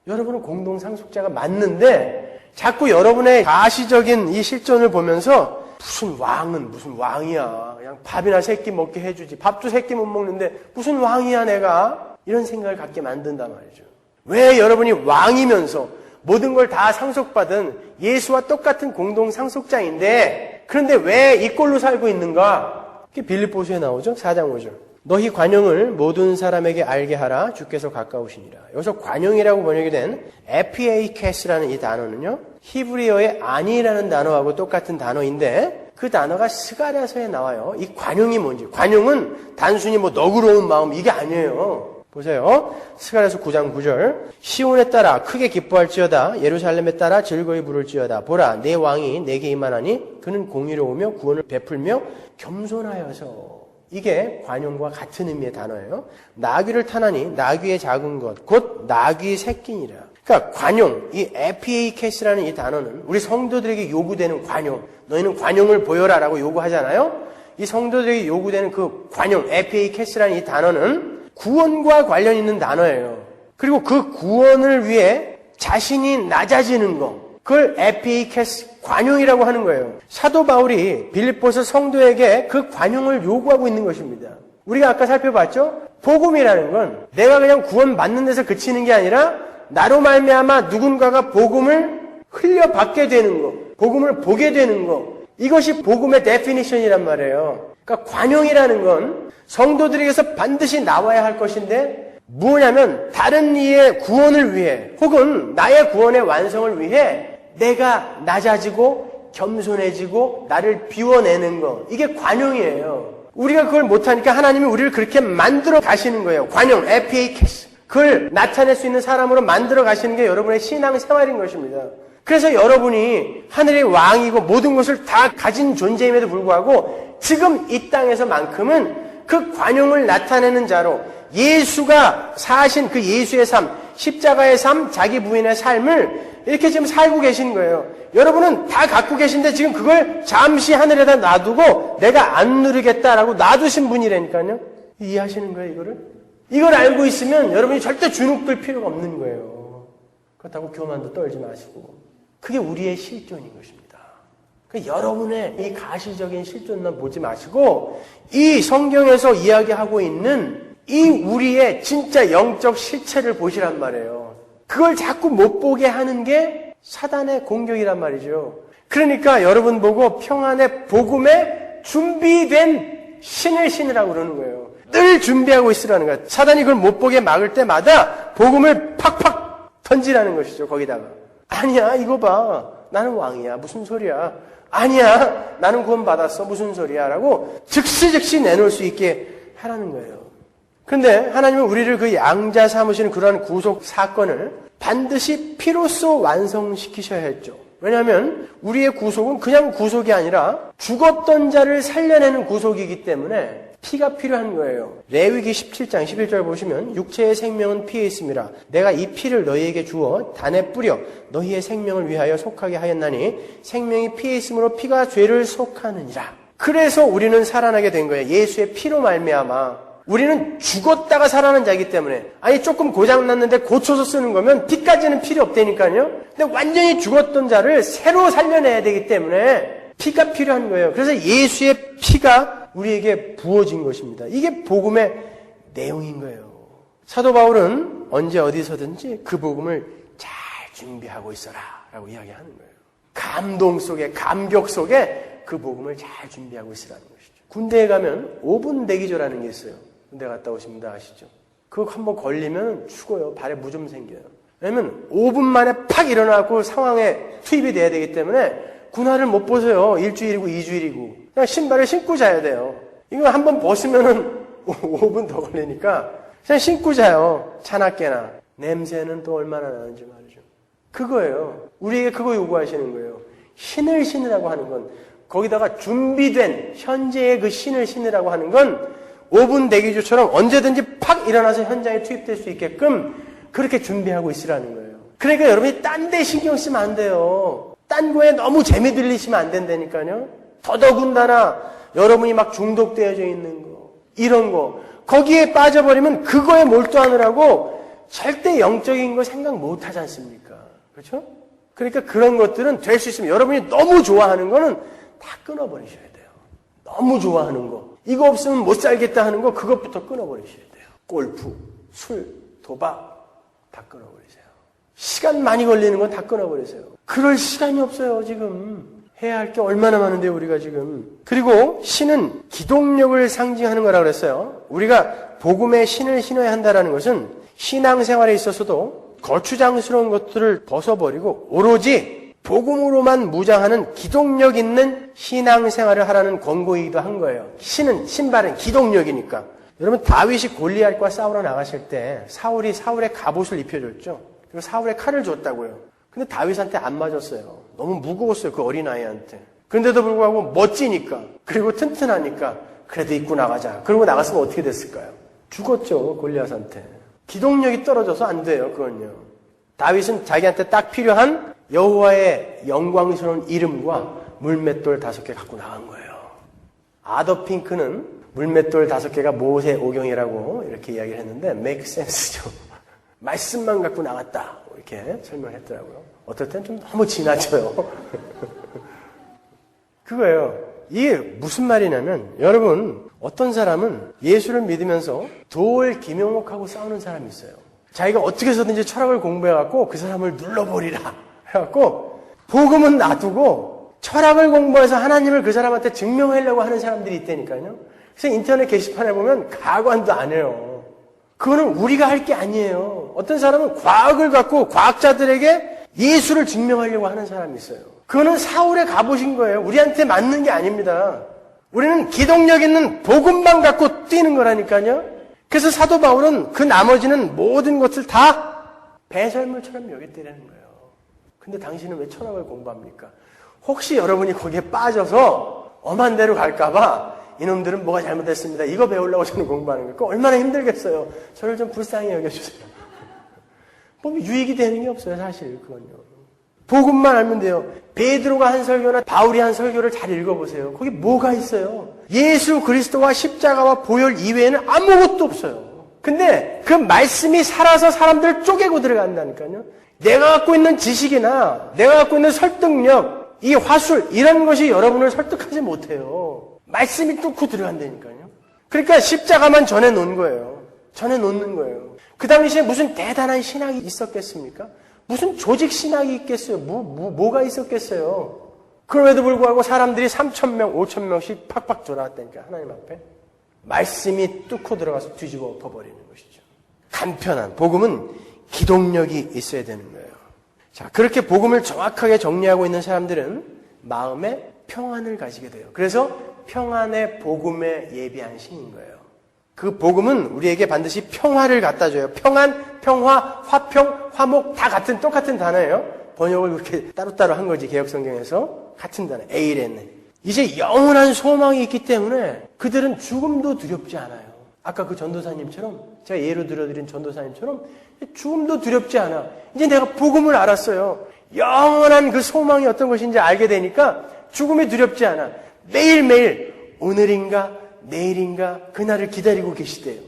여러분은 공동상속자가 맞는데, 자꾸 여러분의 가시적인 이 실존을 보면서, 무슨 왕은 무슨 왕이야. 그냥 밥이나 세 끼 먹게 해주지. 밥도 세 끼 못 먹는데, 무슨 왕이야, 내가? 이런 생각을 갖게 만든단 말이죠. 왜 여러분이 왕이면서 모든 걸 다 상속받은 예수와 똑같은 공동 상속자인데 그런데 왜 이 꼴로 살고 있는가? 그게 빌립보서에 나오죠. 4장 5절. 너희 관용을 모든 사람에게 알게 하라. 주께서 가까우시니라. 여기서 관용이라고 번역이 된 에피에이케스라는 이 단어는요. 히브리어의 아니라는 단어하고 똑같은 단어인데 그 단어가 스가랴서에 나와요. 이 관용이 뭔지. 관용은 단순히 뭐 너그러운 마음 이게 아니에요. 보세요. 스가랴서 9장 9절. 시온에 따라 크게 기뻐할지어다. 예루살렘에 따라 즐거이 부를지어다. 보라 내 왕이 내게 임하나니 그는 공의로우며 구원을 베풀며 겸손하여서. 이게 관용과 같은 의미의 단어예요. 나귀를 타나니 나귀의 작은 것 곧 나귀 새끼니라. 그러니까 관용, 이 에피에이케스라는 이 단어는 우리 성도들에게 요구되는 관용. 너희는 관용을 보여라라고 요구하잖아요. 이 성도들에게 요구되는 그 관용, 에피에이케스라는 이 단어는 구원과 관련 있는 단어예요. 그리고 그 구원을 위해 자신이 낮아지는 거, 그걸 에피케스 관용이라고 하는 거예요. 사도 바울이 빌립보서 성도에게 그 관용을 요구하고 있는 것입니다. 우리가 아까 살펴봤죠? 복음이라는 건 내가 그냥 구원 받는 데서 그치는 게 아니라 나로 말미암아 누군가가 복음을 흘려받게 되는 거, 복음을 보게 되는 거, 이것이 복음의 데피니션이란 말이에요. 그러니까 관용이라는 건 성도들에게서 반드시 나와야 할 것인데 뭐냐면 다른 이의 구원을 위해 혹은 나의 구원의 완성을 위해 내가 낮아지고 겸손해지고 나를 비워내는 거. 이게 관용이에요. 우리가 그걸 못하니까 하나님이 우리를 그렇게 만들어 가시는 거예요. 관용, 에피케스. 그걸 나타낼 수 있는 사람으로 만들어 가시는 게 여러분의 신앙 생활인 것입니다. 그래서 여러분이 하늘의 왕이고 모든 것을 다 가진 존재임에도 불구하고 지금 이 땅에서만큼은 그 관용을 나타내는 자로 예수가 사신 그 예수의 삶, 십자가의 삶, 자기 부인의 삶을 이렇게 지금 살고 계신 거예요. 여러분은 다 갖고 계신데 지금 그걸 잠시 하늘에다 놔두고 내가 안 누리겠다라고 놔두신 분이라니까요. 이해하시는 거예요, 이거를? 이걸 알고 있으면 여러분이 절대 주눅들 필요가 없는 거예요. 그렇다고 교만도 떨지 마시고. 그게 우리의 실존인 것입니다. 그러니까 여러분의 이 가시적인 실존만 보지 마시고 이 성경에서 이야기하고 있는 이 우리의 진짜 영적 실체를 보시란 말이에요. 그걸 자꾸 못 보게 하는 게 사단의 공격이란 말이죠. 그러니까 여러분 보고 평안의 복음에 준비된 신을 신으라고 그러는 거예요. 늘 준비하고 있으라는 거예요. 사단이 그걸 못 보게 막을 때마다 복음을 팍팍 던지라는 것이죠. 거기다가. 아니야, 이거 봐. 나는 왕이야. 무슨 소리야. 아니야, 나는 구원받았어. 무슨 소리야. 라고 즉시 내놓을 수 있게 하라는 거예요. 그런데 하나님은 우리를 그 양자 삼으시는 그러한 구속 사건을 반드시 피로써 완성시키셔야 했죠. 왜냐하면 우리의 구속은 그냥 구속이 아니라 죽었던 자를 살려내는 구속이기 때문에 피가 필요한 거예요. 레위기 17장 11절 보시면 육체의 생명은 피에 있습니다. 내가 이 피를 너희에게 주어 단에 뿌려 너희의 생명을 위하여 속하게 하였나니 생명이 피에 있으므로 피가 죄를 속하느니라. 그래서 우리는 살아나게 된 거예요. 예수의 피로 말미암아. 우리는 죽었다가 살아난 자이기 때문에. 아니 조금 고장났는데 고쳐서 쓰는 거면 피까지는 필요 없다니까요. 근데 완전히 죽었던 자를 새로 살려내야 되기 때문에 피가 필요한 거예요. 그래서 예수의 피가 우리에게 부어진 것입니다. 이게 복음의 내용인 거예요. 사도 바울은 언제 어디서든지 그 복음을 잘 준비하고 있어라 라고 이야기하는 거예요. 감동 속에, 감격 속에 그 복음을 잘 준비하고 있으라는 것이죠. 군대에 가면 5분 대기조라는 게 있어요. 군대 갔다 오십니다. 아시죠? 그거 한번 걸리면 죽어요. 발에 무좀 생겨요. 왜냐면 5분 만에 팍 일어나고 상황에 투입이 돼야 되기 때문에 군화를 못 벗어요. 1주일이고 2주일이고. 그냥 신발을 신고 자야 돼요. 이거 한번 벗으면은 5분 더 걸리니까 그냥 신고 자요. 차나깨나. 냄새는 또 얼마나 나는지 말이죠. 그거예요. 우리에게 그거 요구하시는 거예요. 신을 신으라고 하는 건 거기다가 준비된 현재의 그 신을 신으라고 하는 건 5분 대기조처럼 언제든지 팍 일어나서 현장에 투입될 수 있게끔 그렇게 준비하고 있으라는 거예요. 그러니까 여러분이 딴 데 신경 쓰면 안 돼요. 딴 거에 너무 재미 들리시면 안 된다니까요. 더더군다나 여러분이 막 중독되어져 있는 거, 이런 거, 거기에 빠져버리면 그거에 몰두하느라고 절대 영적인 거 생각 못 하지 않습니까? 그렇죠? 그러니까 그런 것들은 될 수 있으면 여러분이 너무 좋아하는 거는 다 끊어버리셔야 돼요. 너무 좋아하는 거. 이거 없으면 못 살겠다 하는 거 그것부터 끊어버리셔야 돼요. 골프, 술, 도박 다 끊어버리세요. 시간 많이 걸리는 건 다 끊어버리세요. 그럴 시간이 없어요. 지금. 해야 할 게 얼마나 많은데 우리가 지금. 그리고 신은 기동력을 상징하는 거라고 그랬어요. 우리가 복음의 신을 신어야 한다는 것은 신앙생활에 있어서도 거추장스러운 것들을 벗어버리고 오로지 복음으로만 무장하는 기동력 있는 신앙생활을 하라는 권고이기도 한 거예요. 신발은 기동력이니까. 여러분 다윗이 골리앗과 싸우러 나가실 때 사울의 갑옷을 입혀줬죠. 그리고 사울의 칼을 줬다고요. 근데 다윗한테 안 맞았어요. 너무 무거웠어요. 그 어린아이한테. 그런데도 불구하고 멋지니까 그리고 튼튼하니까 그래도 입고 나가자. 그러고 나갔으면 어떻게 됐을까요? 죽었죠. 골리앗한테. 기동력이 떨어져서 안 돼요. 그건요. 다윗은 자기한테 딱 필요한 여호와의 영광스러운 이름과 물맷돌 5개 갖고 나간 거예요. 아더 핑크는 물맷돌 5개가 모세 오경이라고 이렇게 이야기를 했는데 make sense죠. 말씀만 갖고 나갔다. 이렇게 설명했더라고요. 어떨 땐 좀 너무 지나쳐요. 그거예요. 이게 무슨 말이냐면 여러분 어떤 사람은 예수를 믿으면서 도을 김용옥하고 싸우는 사람이 있어요. 자기가 어떻게 해서든지 철학을 공부해갖고 그 사람을 눌러버리라 해갖고 복음은 놔두고 철학을 공부해서 하나님을 그 사람한테 증명하려고 하는 사람들이 있다니까요. 그래서 인터넷 게시판에 보면 가관도 안 해요. 그거는 우리가 할 게 아니에요. 어떤 사람은 과학을 갖고 과학자들에게 예수를 증명하려고 하는 사람이 있어요. 그거는 사울에 가보신 거예요. 우리한테 맞는 게 아닙니다. 우리는 기동력 있는 복음만 갖고 뛰는 거라니까요. 그래서 사도 바울은 그 나머지는 모든 것을 다 배설물처럼 여겼다는 거예요. 근데 당신은 왜 철학을 공부합니까? 혹시 여러분이 거기에 빠져서 엄한 데로 갈까봐 이놈들은 뭐가 잘못됐습니다. 이거 배우려고 저는 공부하는 거예요. 그거 얼마나 힘들겠어요. 저를 좀 불쌍히 여겨주세요. 뭐 유익이 되는 게 없어요, 사실 그건요. 복음만 알면 돼요. 베드로가 한 설교나 바울이 한 설교를 잘 읽어보세요. 거기 뭐가 있어요? 예수 그리스도와 십자가와 보혈 이외에는 아무것도 없어요. 근데 그 말씀이 살아서 사람들을 쪼개고 들어간다니까요. 내가 갖고 있는 지식이나 내가 갖고 있는 설득력, 이 화술 이런 것이 여러분을 설득하지 못해요. 말씀이 뚫고 들어간다니까요. 그러니까 십자가만 전해놓은 거예요. 전해놓는 거예요. 그 당시에 무슨 대단한 신학이 있었겠습니까? 무슨 조직 신학이 있겠어요? 뭐가 있었겠어요? 그럼에도 불구하고 사람들이 3,000명, 5,000명씩 팍팍 돌아왔다니까, 하나님 앞에. 말씀이 뚫고 들어가서 뒤집어 엎어버리는 것이죠. 간편한, 복음은 기동력이 있어야 되는 거예요. 자, 그렇게 복음을 정확하게 정리하고 있는 사람들은 마음에 평안을 가지게 돼요. 그래서 평안의 복음에 예비한 신인 거예요. 그 복음은 우리에게 반드시 평화를 갖다 줘요. 평안, 평화, 화평, 화목 다 똑같은 단어예요. 번역을 그렇게 따로따로 한 거지, 개역성경에서. 같은 단어, 에이레네. 이제 영원한 소망이 있기 때문에 그들은 죽음도 두렵지 않아요. 아까 그 전도사님처럼, 제가 예로 들어드린 전도사님처럼 죽음도 두렵지 않아. 이제 내가 복음을 알았어요. 영원한 그 소망이 어떤 것인지 알게 되니까 죽음이 두렵지 않아. 매일매일 오늘인가 내일인가 그날을 기다리고 계시대요.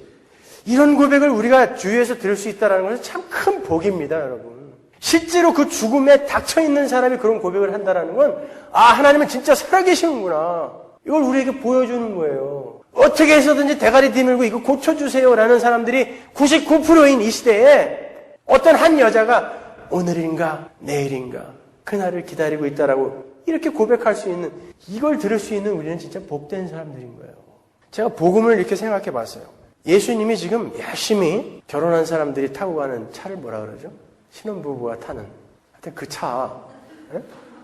이런 고백을 우리가 주위에서 들을 수 있다는 것은 참 큰 복입니다, 여러분. 실제로 그 죽음에 닥쳐있는 사람이 그런 고백을 한다는 건 하나님은 진짜 살아계시는구나. 이걸 우리에게 보여주는 거예요. 어떻게 해서든지 대가리 뒤밀고 이거 고쳐주세요라는 사람들이 99%인 이 시대에 어떤 한 여자가 오늘인가 내일인가 그날을 기다리고 있다라고 이렇게 고백할 수 있는, 이걸 들을 수 있는 우리는 진짜 복된 사람들인 거예요. 제가 복음을 이렇게 생각해 봤어요. 예수님이 지금 열심히 결혼한 사람들이 타고 가는 차를 뭐라 그러죠? 신혼부부가 타는. 하여튼 그 차.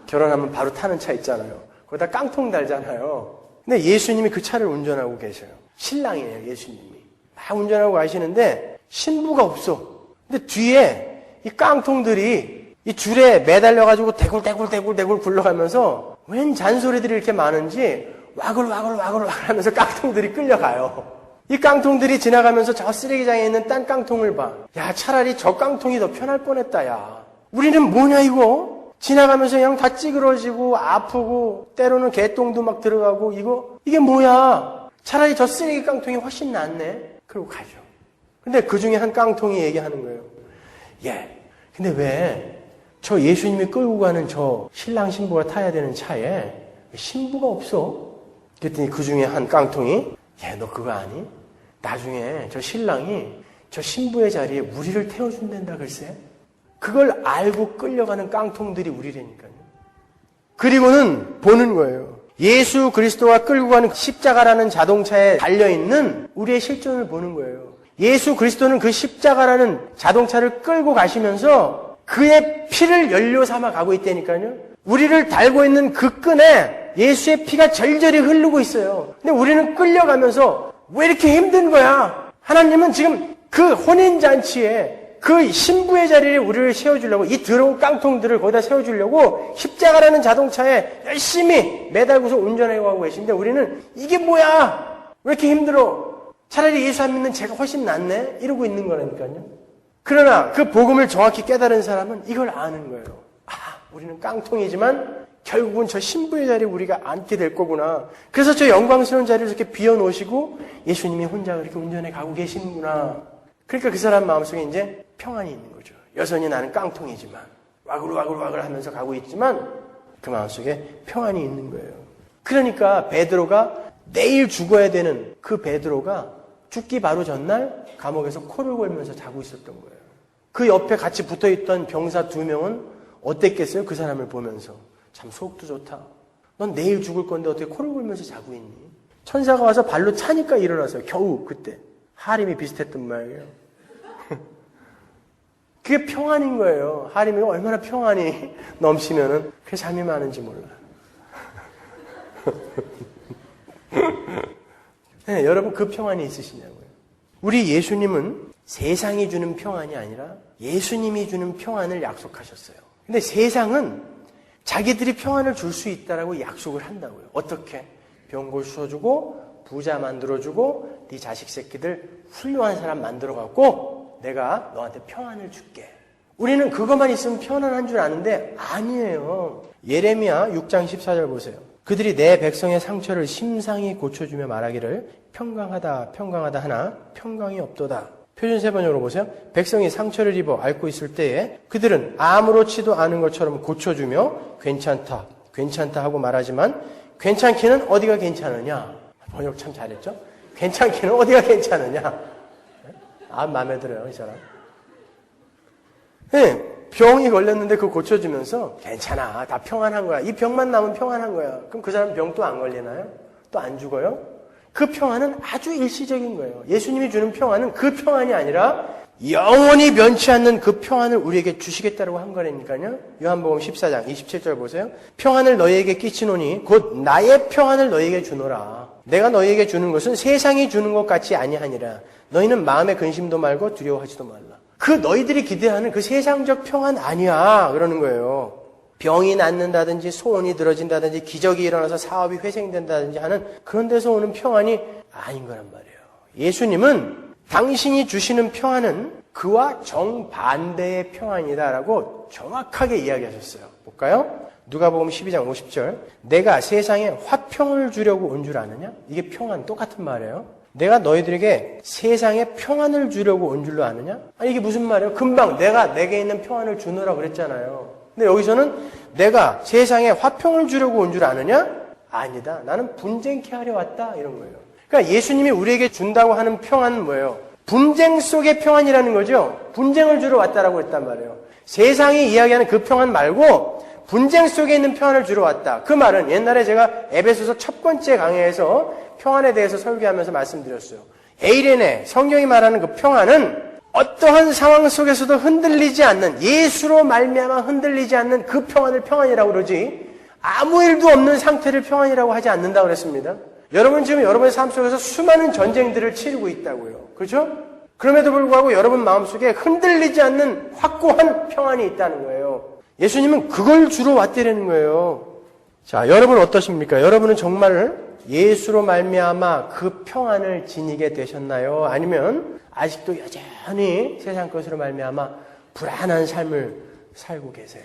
결혼하면 바로 타는 차 있잖아요. 거기다 깡통 달잖아요. 근데 예수님이 그 차를 운전하고 계셔요. 신랑이에요, 예수님이. 막 운전하고 가시는데 신부가 없어. 근데 뒤에 이 깡통들이 이 줄에 매달려가지고 대굴대굴 굴러가면서 웬 잔소리들이 이렇게 많은지 와글와글 하면서 깡통들이 끌려가요. 이 깡통들이 지나가면서 저 쓰레기장에 있는 딴 깡통을 봐. 야, 차라리 저 깡통이 더 편할 뻔했다, 야. 우리는 뭐냐, 이거? 지나가면서 그냥 다 찌그러지고 아프고 때로는 개똥도 막 들어가고 이게 뭐야? 차라리 저 쓰레기 깡통이 훨씬 낫네. 그러고 가죠. 근데 그 중에 한 깡통이 얘기하는 거예요. 예, 근데 왜 저 예수님이 끌고 가는 저 신랑 신부가 타야 되는 차에 신부가 없어? 그랬더니 그 중에 한 깡통이 너 그거 아니? 나중에 저 신랑이 저 신부의 자리에 우리를 태워준단다 글쎄. 그걸 알고 끌려가는 깡통들이 우리라니까요. 그리고는 보는 거예요. 예수 그리스도가 끌고 가는 십자가라는 자동차에 달려있는 우리의 실존을 보는 거예요. 예수 그리스도는 그 십자가라는 자동차를 끌고 가시면서 그의 피를 연료 삼아 가고 있다니까요. 우리를 달고 있는 그 끈에 예수의 피가 절절히 흐르고 있어요. 근데 우리는 끌려가면서 왜 이렇게 힘든 거야? 하나님은 지금 그 혼인잔치에 그 신부의 자리에 우리를 세워주려고, 이 더러운 깡통들을 거기다 세워주려고 십자가라는 자동차에 열심히 매달고서 운전해가고 계신데 우리는 이게 뭐야? 왜 이렇게 힘들어? 차라리 예수 안 믿는 제가 훨씬 낫네? 이러고 있는 거라니까요. 그러나 그 복음을 정확히 깨달은 사람은 이걸 아는 거예요. 우리는 깡통이지만 결국은 저 신부의 자리에 우리가 앉게 될 거구나. 그래서 저 영광스러운 자리를 이렇게 비워놓으시고 예수님이 혼자 그렇게 운전해 가고 계시는구나. 그러니까 그 사람 마음속에 이제 평안이 있는 거죠. 여전히 나는 깡통이지만 와글와글 하면서 가고 있지만 그 마음속에 평안이 있는 거예요. 그러니까 베드로가 내일 죽어야 되는 그 베드로가 죽기 바로 전날 감옥에서 코를 골면서 자고 있었던 거예요. 그 옆에 같이 붙어있던 병사 2명은 어땠겠어요? 그 사람을 보면서. 참 속도 좋다. 넌 내일 죽을 건데 어떻게 코를 골면서 자고 있니? 천사가 와서 발로 차니까 일어났어요. 겨우 그때. 하림이 비슷했던 모양이에요. 그게 평안인 거예요. 하림이가 얼마나 평안이 넘치면은 그 잠이 많은지 몰라요. 네, 여러분 그 평안이 있으시냐고요. 우리 예수님은 세상이 주는 평안이 아니라 예수님이 주는 평안을 약속하셨어요. 근데 세상은 자기들이 평안을 줄 수 있다라고 약속을 한다고요. 어떻게? 병 고쳐주고 부자 만들어주고 네 자식 새끼들 훌륭한 사람 만들어갖고 내가 너한테 평안을 줄게. 우리는 그것만 있으면 편안한 줄 아는데 아니에요. 예레미야 6장 14절 보세요. 그들이 내 백성의 상처를 심상히 고쳐주며 말하기를 평강하다 평강하다 하나 평강이 없도다. 표준 세 번역으로 보세요. 백성이 상처를 입어 앓고 있을 때에 그들은 아무렇지도 않은 것처럼 고쳐주며 괜찮다 괜찮다 하고 말하지만 괜찮기는 어디가 괜찮으냐. 번역 참 잘했죠. 괜찮기는 어디가 괜찮으냐. 아, 마음에 들어요 이 사람. 네, 병이 걸렸는데 그거 고쳐주면서 괜찮아 다 평안한 거야. 이 병만 나면 평안한 거야. 그럼 그 사람 병 또 안 걸리나요? 또 안 죽어요? 그 평안은 아주 일시적인 거예요. 예수님이 주는 평안은 그 평안이 아니라 영원히 면치 않는 그 평안을 우리에게 주시겠다고 한 거라니까요. 요한복음 14장 27절 보세요. 평안을 너희에게 끼치노니 곧 나의 평안을 너희에게 주노라. 내가 너희에게 주는 것은 세상이 주는 것 같이 아니하니라. 너희는 마음의 근심도 말고 두려워하지도 말라. 그 너희들이 기대하는 그 세상적 평안 아니야 그러는 거예요. 병이 낫는다든지 소원이 들어진다든지 기적이 일어나서 사업이 회생된다든지 하는 그런 데서 오는 평안이 아닌 거란 말이에요. 예수님은 당신이 주시는 평안은 그와 정반대의 평안이다라고 정확하게 이야기하셨어요. 볼까요? 누가복음 12장 50절. 내가 세상에 화평을 주려고 온 줄 아느냐? 이게 평안 똑같은 말이에요. 내가 너희들에게 세상에 평안을 주려고 온 줄로 아느냐? 아니 이게 무슨 말이에요? 금방 내가 내게 있는 평안을 주노라고 그랬잖아요. 근데 여기서는 내가 세상에 화평을 주려고 온 줄 아느냐? 아니다. 나는 분쟁케 하려 왔다. 이런 거예요. 그러니까 예수님이 우리에게 준다고 하는 평안은 뭐예요? 분쟁 속의 평안이라는 거죠. 분쟁을 주러 왔다라고 했단 말이에요. 세상이 이야기하는 그 평안 말고 분쟁 속에 있는 평안을 주러 왔다. 그 말은 옛날에 제가 에베소서 첫 번째 강의에서 평안에 대해서 설교하면서 말씀드렸어요. 에이레네, 성경이 말하는 그 평안은 어떠한 상황 속에서도 흔들리지 않는, 예수로 말미암아 흔들리지 않는 그 평안을 평안이라고 그러지 아무 일도 없는 상태를 평안이라고 하지 않는다고 그랬습니다. 여러분 지금 여러분의 삶 속에서 수많은 전쟁들을 치르고 있다고요. 그렇죠? 그럼에도 불구하고 여러분 마음속에 흔들리지 않는 확고한 평안이 있다는 거예요. 예수님은 그걸 주로 왔다는 거예요. 자, 여러분 어떠십니까? 여러분은 정말 예수로 말미암아 그 평안을 지니게 되셨나요? 아니면 아직도 여전히 세상 것으로 말미암아 불안한 삶을 살고 계세요?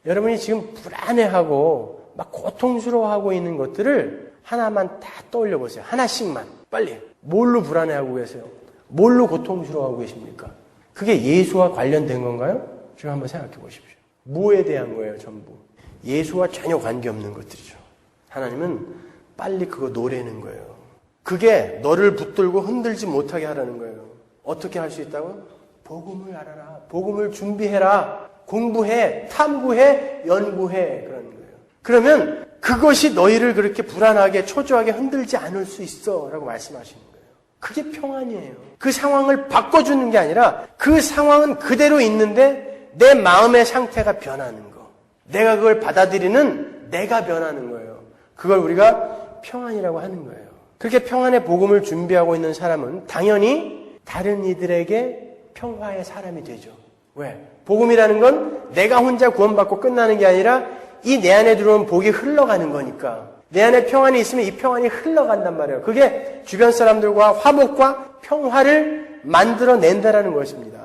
여러분이 지금 불안해하고 막 고통스러워하고 있는 것들을 하나만 다 떠올려 보세요. 하나씩만 빨리. 뭘로 불안해하고 계세요? 뭘로 고통스러워하고 계십니까? 그게 예수와 관련된 건가요? 지금 한번 생각해 보십시오. 뭐에 대한 거예요, 전부? 예수와 전혀 관계없는 것들이죠. 하나님은 빨리 그거 놓으라는 거예요. 그게 너를 붙들고 흔들지 못하게 하라는 거예요. 어떻게 할 수 있다고? 복음을 알아라. 복음을 준비해라. 공부해. 탐구해. 연구해. 그런 거예요. 그러면 그것이 너희를 그렇게 불안하게 초조하게 흔들지 않을 수 있어 라고 말씀하시는 거예요. 그게 평안이에요. 그 상황을 바꿔주는 게 아니라 그 상황은 그대로 있는데 내 마음의 상태가 변하는 거. 내가 그걸 받아들이는 내가 변하는 거예요. 그걸 우리가 평안이라고 하는 거예요. 그렇게 평안의 복음을 준비하고 있는 사람은 당연히 다른 이들에게 평화의 사람이 되죠. 왜? 복음이라는 건 내가 혼자 구원받고 끝나는 게 아니라 이 내 안에 들어온 복이 흘러가는 거니까. 내 안에 평안이 있으면 이 평안이 흘러간단 말이에요. 그게 주변 사람들과 화목과 평화를 만들어낸다라는 것입니다.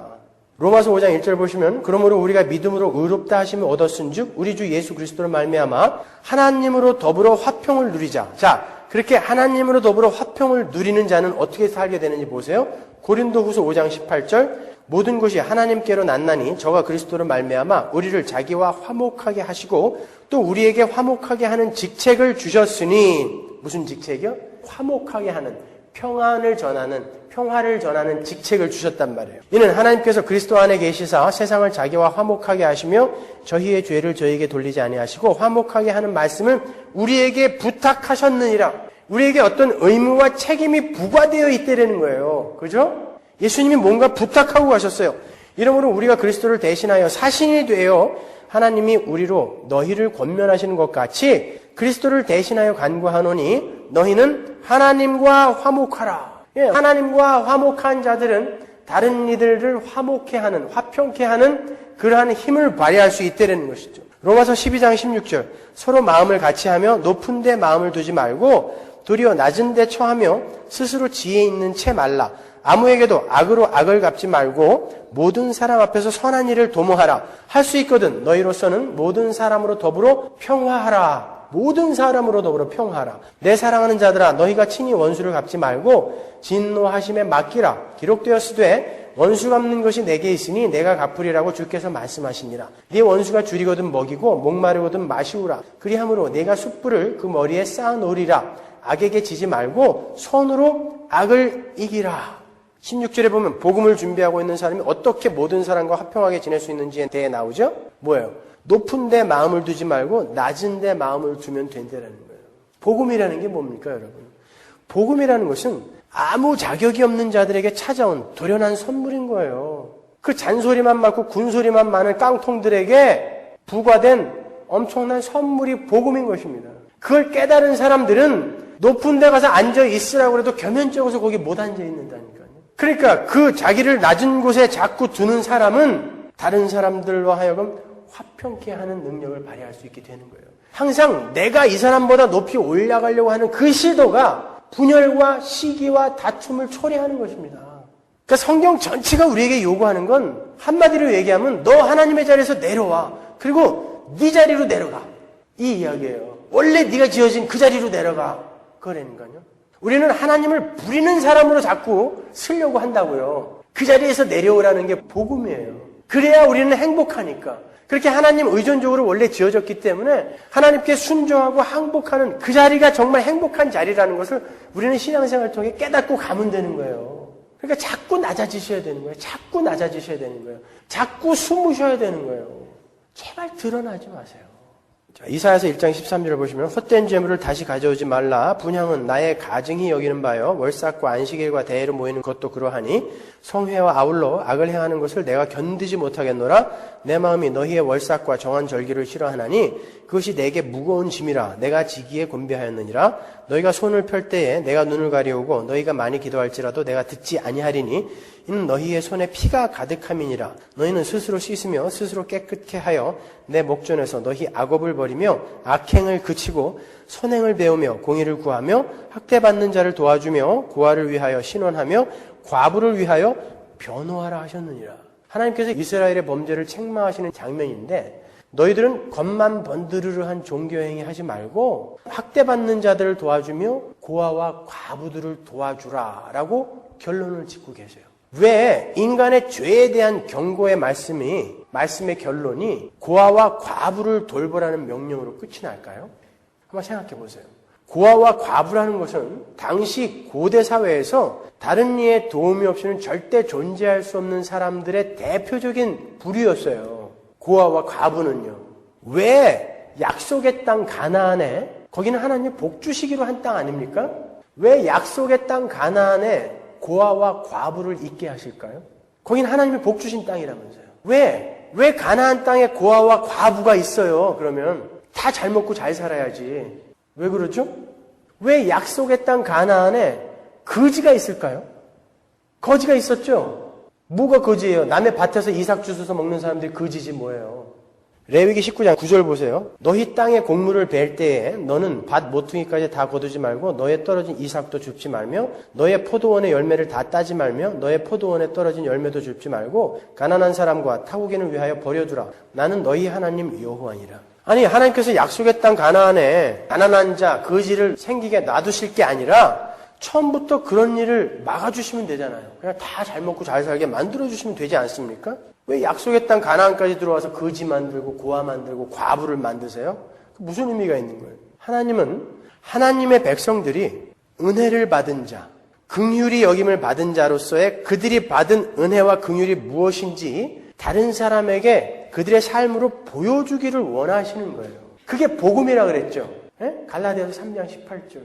로마서 5장 1절 보시면 그러므로 우리가 믿음으로 의롭다 하심을 얻었은즉 우리 주 예수 그리스도를 말미암아 하나님으로 더불어 화평을 누리자. 자, 그렇게 하나님으로 더불어 화평을 누리는 자는 어떻게 살게 되는지 보세요. 고린도후서 5장 18절 모든 것이 하나님께로 났나니 저가 그리스도를 말미암아 우리를 자기와 화목하게 하시고 또 우리에게 화목하게 하는 직책을 주셨으니 무슨 직책이요? 화목하게 하는 평안을 전하는 평화를 전하는 직책을 주셨단 말이에요. 이는 하나님께서 그리스도 안에 계시사 세상을 자기와 화목하게 하시며 저희의 죄를 저희에게 돌리지 아니하시고 화목하게 하는 말씀을 우리에게 부탁하셨느니라. 우리에게 어떤 의무와 책임이 부과되어 있다는 거예요. 그죠? 예수님이 뭔가 부탁하고 가셨어요. 이러므로 우리가 그리스도를 대신하여 사신이 되어 하나님이 우리로 너희를 권면하시는 것 같이 그리스도를 대신하여 간구하노니 너희는 하나님과 화목하라. 예, 하나님과 화목한 자들은 다른 이들을 화목해 하는, 화평케 하는 그러한 힘을 발휘할 수 있다는 것이죠. 로마서 12장 16절 서로 마음을 같이 하며 높은 데 마음을 두지 말고 도리어 낮은 데 처하며 스스로 지혜 있는 채 말라. 아무에게도 악으로 악을 갚지 말고 모든 사람 앞에서 선한 일을 도모하라. 할 수 있거든 너희로서는 모든 사람으로 더불어 평화하라. 모든 사람으로 더불어 평화하라. 내 사랑하는 자들아 너희가 친히 원수를 갚지 말고 진노하심에 맡기라. 기록되었으되 원수 갚는 것이 내게 있으니 내가 갚으리라고 주께서 말씀하시니라. 네 원수가 줄이거든 먹이고 목마르거든 마시우라. 그리함으로 내가 숯불을 그 머리에 쌓아 놓으리라. 악에게 지지 말고 손으로 악을 이기라. 16절에 보면 복음을 준비하고 있는 사람이 어떻게 모든 사람과 화평하게 지낼 수 있는지에 대해 나오죠? 뭐예요? 높은 데 마음을 두지 말고 낮은 데 마음을 두면 된다는 거예요. 복음이라는 게 뭡니까, 여러분? 복음이라는 것은 아무 자격이 없는 자들에게 찾아온 도련한 선물인 거예요. 그 잔소리만 많고 군소리만 많은 깡통들에게 부과된 엄청난 선물이 복음인 것입니다. 그걸 깨달은 사람들은 높은 데 가서 앉아 있으라고 해도 겸연쩍어서 거기 못 앉아 있는다니까요. 그러니까 그 자기를 낮은 곳에 자꾸 두는 사람은 다른 사람들과 하여금 화평케 하는 능력을 발휘할 수 있게 되는 거예요. 항상 내가 이 사람보다 높이 올라가려고 하는 그 시도가 분열과 시기와 다툼을 초래하는 것입니다. 그러니까 성경 전체가 우리에게 요구하는 건 한마디로 얘기하면 너 하나님의 자리에서 내려와. 그리고 네 자리로 내려가. 이 이야기예요. 원래 네가 지어진 그 자리로 내려가. 그러니까요. 우리는 하나님을 부리는 사람으로 자꾸 쓰려고 한다고요. 그 자리에서 내려오라는 게 복음이에요. 그래야 우리는 행복하니까. 그렇게 하나님 의존적으로 원래 지어졌기 때문에 하나님께 순종하고 항복하는 그 자리가 정말 행복한 자리라는 것을 우리는 신앙생활을 통해 깨닫고 가면 되는 거예요. 그러니까 자꾸 낮아지셔야 되는 거예요. 자꾸 낮아지셔야 되는 거예요. 자꾸 숨으셔야 되는 거예요. 제발 드러나지 마세요. 자, 이사야서 1장 13절을 보시면 헛된 재물을 다시 가져오지 말라. 분향은 나의 가증히 여기는 바요. 월삭과 안식일과 대회로 모이는 것도 그러하니 성회와 아울러 악을 행하는 것을 내가 견디지 못하겠노라. 내 마음이 너희의 월삭과 정한 절기를 싫어하나니 그것이 내게 무거운 짐이라. 내가 지기에 곤비하였느니라. 너희가 손을 펼 때에 내가 눈을 가리우고 너희가 많이 기도할지라도 내가 듣지 아니하리니 이는 너희의 손에 피가 가득함이니라. 너희는 스스로 씻으며 스스로 깨끗게 하여 내 목전에서 너희 악업을 버리며 악행을 그치고 선행을 배우며 공의를 구하며 학대받는 자를 도와주며 고아를 위하여 신원하며 과부를 위하여 변호하라 하셨느니라. 하나님께서 이스라엘의 범죄를 책망하시는 장면인데 너희들은 겉만 번드르르한 종교행위 하지 말고 학대받는 자들을 도와주며 고아와 과부들을 도와주라 라고 결론을 짓고 계세요. 왜 인간의 죄에 대한 경고의 말씀의 결론이 고아와 과부를 돌보라는 명령으로 끝이 날까요? 한번 생각해 보세요. 고아와 과부라는 것은 당시 고대 사회에서 다른 이의 도움이 없이는 절대 존재할 수 없는 사람들의 대표적인 부류였어요. 고아와 과부는요. 왜 약속의 땅 가나안에 거기는 하나님 복 주시기로 한 땅 아닙니까? 왜 약속의 땅 가나안에 고아와 과부를 있게 하실까요? 거긴 하나님이 복 주신 땅이라면서요. 왜 가나안 땅에 고아와 과부가 있어요? 그러면 다 잘 먹고 잘 살아야지. 왜 그러죠? 왜 약속의 땅 가나안에 거지가 있을까요? 거지가 있었죠? 뭐가 거지예요? 남의 밭에서 이삭 주워서 먹는 사람들이 거지지 뭐예요? 레위기 19장 9절 보세요. 너희 땅에 곡물을 벨 때에 너는 밭 모퉁이까지 다 거두지 말고 너의 떨어진 이삭도 줍지 말며 너의 포도원의 열매를 다 따지 말며 너의 포도원에 떨어진 열매도 줍지 말고 가난한 사람과 타국인을 위하여 버려두라. 나는 너희 하나님 여호와니라. 아니 하나님께서 약속의 땅 가나안에 가난한 자, 거지를 생기게 놔두실 게 아니라 처음부터 그런 일을 막아주시면 되잖아요. 그냥 다 잘 먹고 잘 살게 만들어주시면 되지 않습니까? 왜 약속의 땅 가나안까지 들어와서 거지 만들고 고아 만들고 과부를 만드세요? 무슨 의미가 있는 거예요? 하나님은 하나님의 백성들이 은혜를 받은 자, 긍휼히 여김을 받은 자로서의 그들이 받은 은혜와 긍휼이 무엇인지 다른 사람에게 그들의 삶으로 보여주기를 원하시는 거예요. 그게 복음이라 그랬죠. 예? 갈라디아서 3장 18절.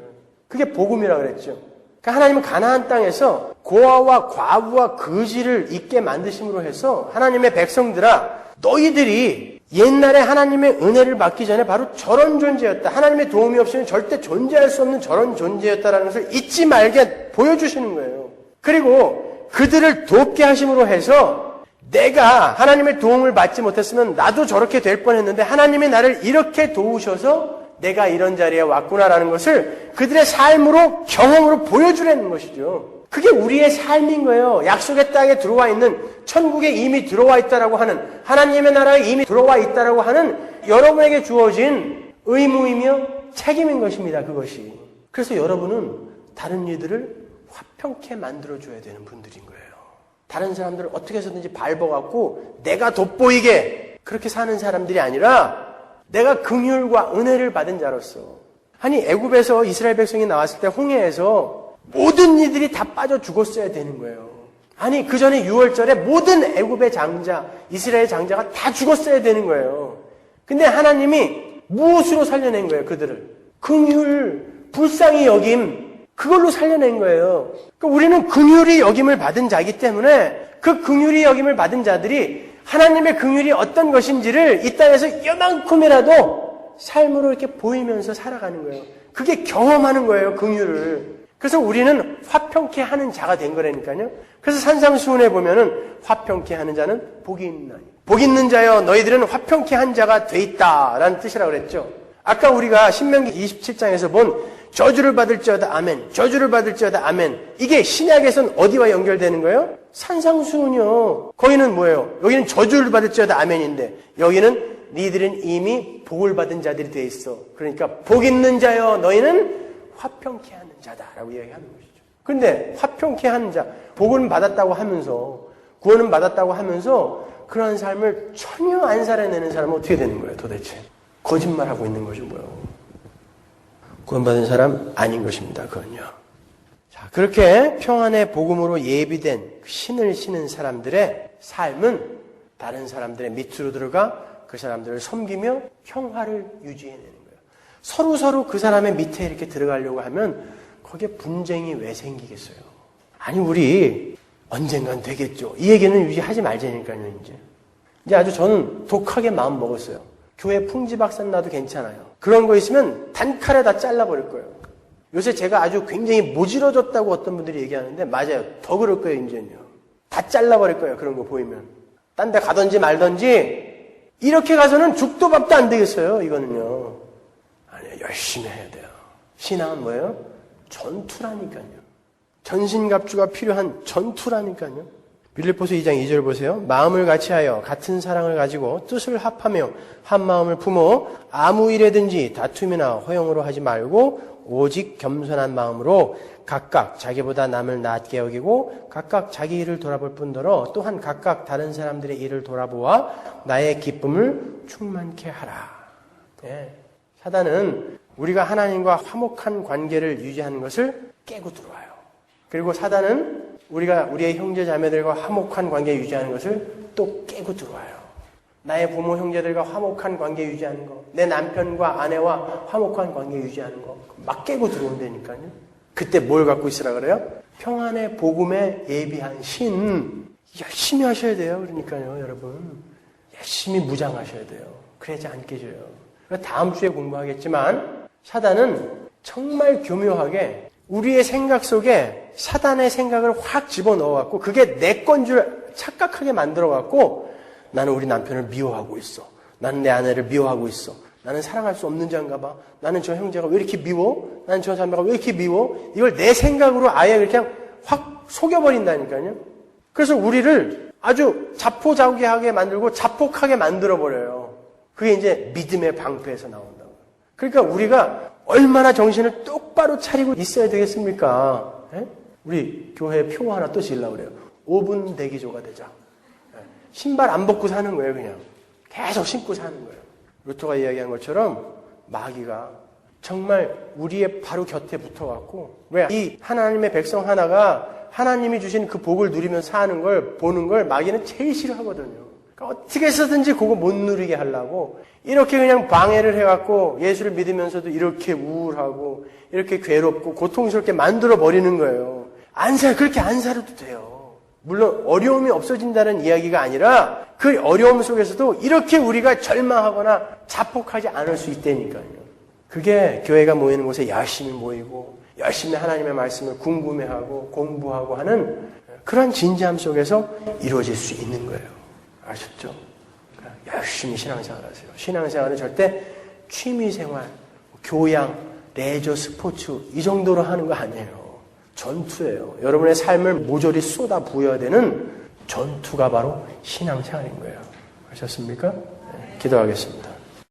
그게 복음이라 그랬죠. 그러니까 하나님은 가나안 땅에서 고아와 과부와 거지를 있게 만드심으로 해서 하나님의 백성들아, 너희들이 옛날에 하나님의 은혜를 받기 전에 바로 저런 존재였다. 하나님의 도움이 없이는 절대 존재할 수 없는 저런 존재였다라는 것을 잊지 말게 보여주시는 거예요. 그리고 그들을 돕게 하심으로 해서 내가 하나님의 도움을 받지 못했으면 나도 저렇게 될 뻔했는데 하나님이 나를 이렇게 도우셔서 내가 이런 자리에 왔구나라는 것을 그들의 삶으로, 경험으로 보여주라는 것이죠. 그게 우리의 삶인 거예요. 약속의 땅에 들어와 있는, 천국에 이미 들어와 있다라고 하는, 하나님의 나라에 이미 들어와 있다라고 하는 여러분에게 주어진 의무이며 책임인 것입니다. 그것이. 그래서 여러분은 다른 이들을 화평케 만들어줘야 되는 분들인 거예요. 다른 사람들을 어떻게 해서든지 밟아갖고 내가 돋보이게 그렇게 사는 사람들이 아니라 내가 긍휼과 은혜를 받은 자로서. 아니, 애굽에서 이스라엘 백성이 나왔을 때 홍해에서 모든 이들이 다 빠져 죽었어야 되는 거예요. 아니, 그 전에 6월절에 모든 애굽의 장자, 이스라엘 장자가 다 죽었어야 되는 거예요. 근데 하나님이 무엇으로 살려낸 거예요, 그들을? 긍휼, 불쌍히 여김, 그걸로 살려낸 거예요. 그러니까 우리는 긍휼이 여김을 받은 자이기 때문에 그 긍휼이 여김을 받은 자들이 하나님의 긍휼이 어떤 것인지를 이 땅에서 이만큼이라도 삶으로 이렇게 보이면서 살아가는 거예요. 그게 경험하는 거예요, 긍휼을. 그래서 우리는 화평케 하는 자가 된 거라니까요. 그래서 산상수훈에 보면은 화평케 하는 자는 복이 있나니. 복 있는 자여, 너희들은 화평케 한 자가 돼 있다라는 뜻이라고 그랬죠. 아까 우리가 신명기 27장에서 본 저주를 받을지어다 아멘, 저주를 받을지어다 아멘, 이게 신약에서는 어디와 연결되는 거예요? 산상수훈이요. 거기는 뭐예요? 여기는 저주를 받을지어다 아멘인데 여기는 니들은 이미 복을 받은 자들이 돼 있어. 그러니까 복 있는 자여, 너희는 화평케 하는 자다라고 이야기하는 것이죠. 그런데 화평케 하는 자, 복은 받았다고 하면서, 구원은 받았다고 하면서 그러한 삶을 전혀 안 살아내는 사람은 어떻게 되는 거예요, 도대체? 거짓말하고 있는 것이 뭐예요? 구원받은 사람 아닌 것입니다, 그건요. 자, 그렇게 평안의 복음으로 예비된 신을 신은 사람들의 삶은 다른 사람들의 밑으로 들어가 그 사람들을 섬기며 평화를 유지해내는 거예요. 서로 그 사람의 밑에 이렇게 들어가려고 하면 거기에 분쟁이 왜 생기겠어요? 아니, 우리 언젠간 되겠죠. 이 얘기는 유지하지 말자니까요, 이제 아주 저는 독하게 마음 먹었어요. 교회 풍지박산 나도 괜찮아요. 그런 거 있으면 단칼에 다 잘라버릴 거예요. 요새 제가 아주 굉장히 모질어졌다고 어떤 분들이 얘기하는데 맞아요. 더 그럴 거예요, 이제는요. 다 잘라버릴 거예요, 그런 거 보이면. 딴 데 가든지 말든지 이렇게 가서는 죽도 밥도 안 되겠어요, 이거는요. 아니요, 열심히 해야 돼요. 신앙은 뭐예요? 전투라니까요. 전신갑주가 필요한 전투라니까요. 빌립보서 2장 2절 보세요. 마음을 같이하여 같은 사랑을 가지고 뜻을 합하며 한 마음을 품어 아무 일에든지 다툼이나 허용으로 하지 말고 오직 겸손한 마음으로 각각 자기보다 남을 낮게 여기고 각각 자기 일을 돌아볼 뿐더러 또한 각각 다른 사람들의 일을 돌아보아 나의 기쁨을 충만케 하라. 네. 사단은 우리가 하나님과 화목한 관계를 유지하는 것을 깨고 들어와요. 그리고 사단은 우리가 우리의 형제 자매들과 화목한 관계 유지하는 것을 또 깨고 들어와요. 나의 부모 형제들과 화목한 관계 유지하는 거, 내 남편과 아내와 화목한 관계 유지하는 거 막 깨고 들어온다니까요. 그때 뭘 갖고 있으라 그래요? 평안의 복음에 예비한 신. 열심히 하셔야 돼요. 그러니까요, 여러분. 열심히 무장하셔야 돼요. 그래야지 안 깨져요. 다음 주에 공부하겠지만 사단은 정말 교묘하게 우리의 생각 속에 사단의 생각을 확 집어넣어갖고 그게 내 건 줄 착각하게 만들어갖고 나는 우리 남편을 미워하고 있어. 나는 내 아내를 미워하고 있어. 나는 사랑할 수 없는 자인가 봐. 나는 저 형제가 왜 이렇게 미워? 나는 저 자매가 왜 이렇게 미워? 이걸 내 생각으로 아예 그냥 확 속여버린다니까요. 그래서 우리를 아주 자포자기하게 만들고 자폭하게 만들어버려요. 그게 이제 믿음의 방패에서 나온다고. 그러니까 우리가 얼마나 정신을 똑바로 차리고 있어야 되겠습니까? 에? 우리 교회 표 하나 또 지으려고 그래요. 5분 대기조가 되자. 신발 안 벗고 사는 거예요, 그냥. 계속 신고 사는 거예요. 루터가 이야기한 것처럼 마귀가 정말 우리의 바로 곁에 붙어갖고 왜? 이 하나님의 백성 하나가 하나님이 주신 그 복을 누리면서 사는 걸 보는 걸 마귀는 제일 싫어하거든요. 그러니까 어떻게 해서든지 그거 못 누리게 하려고 이렇게 그냥 방해를 해갖고 예수를 믿으면서도 이렇게 우울하고 이렇게 괴롭고 고통스럽게 만들어 버리는 거예요. 그렇게 안 살아도 돼요. 물론 어려움이 없어진다는 이야기가 아니라 그 어려움 속에서도 이렇게 우리가 절망하거나 자폭하지 않을 수 있다니까요. 그게 교회가 모이는 곳에 열심히 모이고 열심히 하나님의 말씀을 궁금해하고 공부하고 하는 그런 진지함 속에서 이루어질 수 있는 거예요. 아셨죠? 열심히 신앙생활 하세요. 신앙생활은 절대 취미생활, 교양, 레저, 스포츠 이 정도로 하는 거 아니에요. 전투예요. 여러분의 삶을 모조리 쏟아 부어야 되는 전투가 바로 신앙생활인 거예요. 아셨습니까? 네, 기도하겠습니다.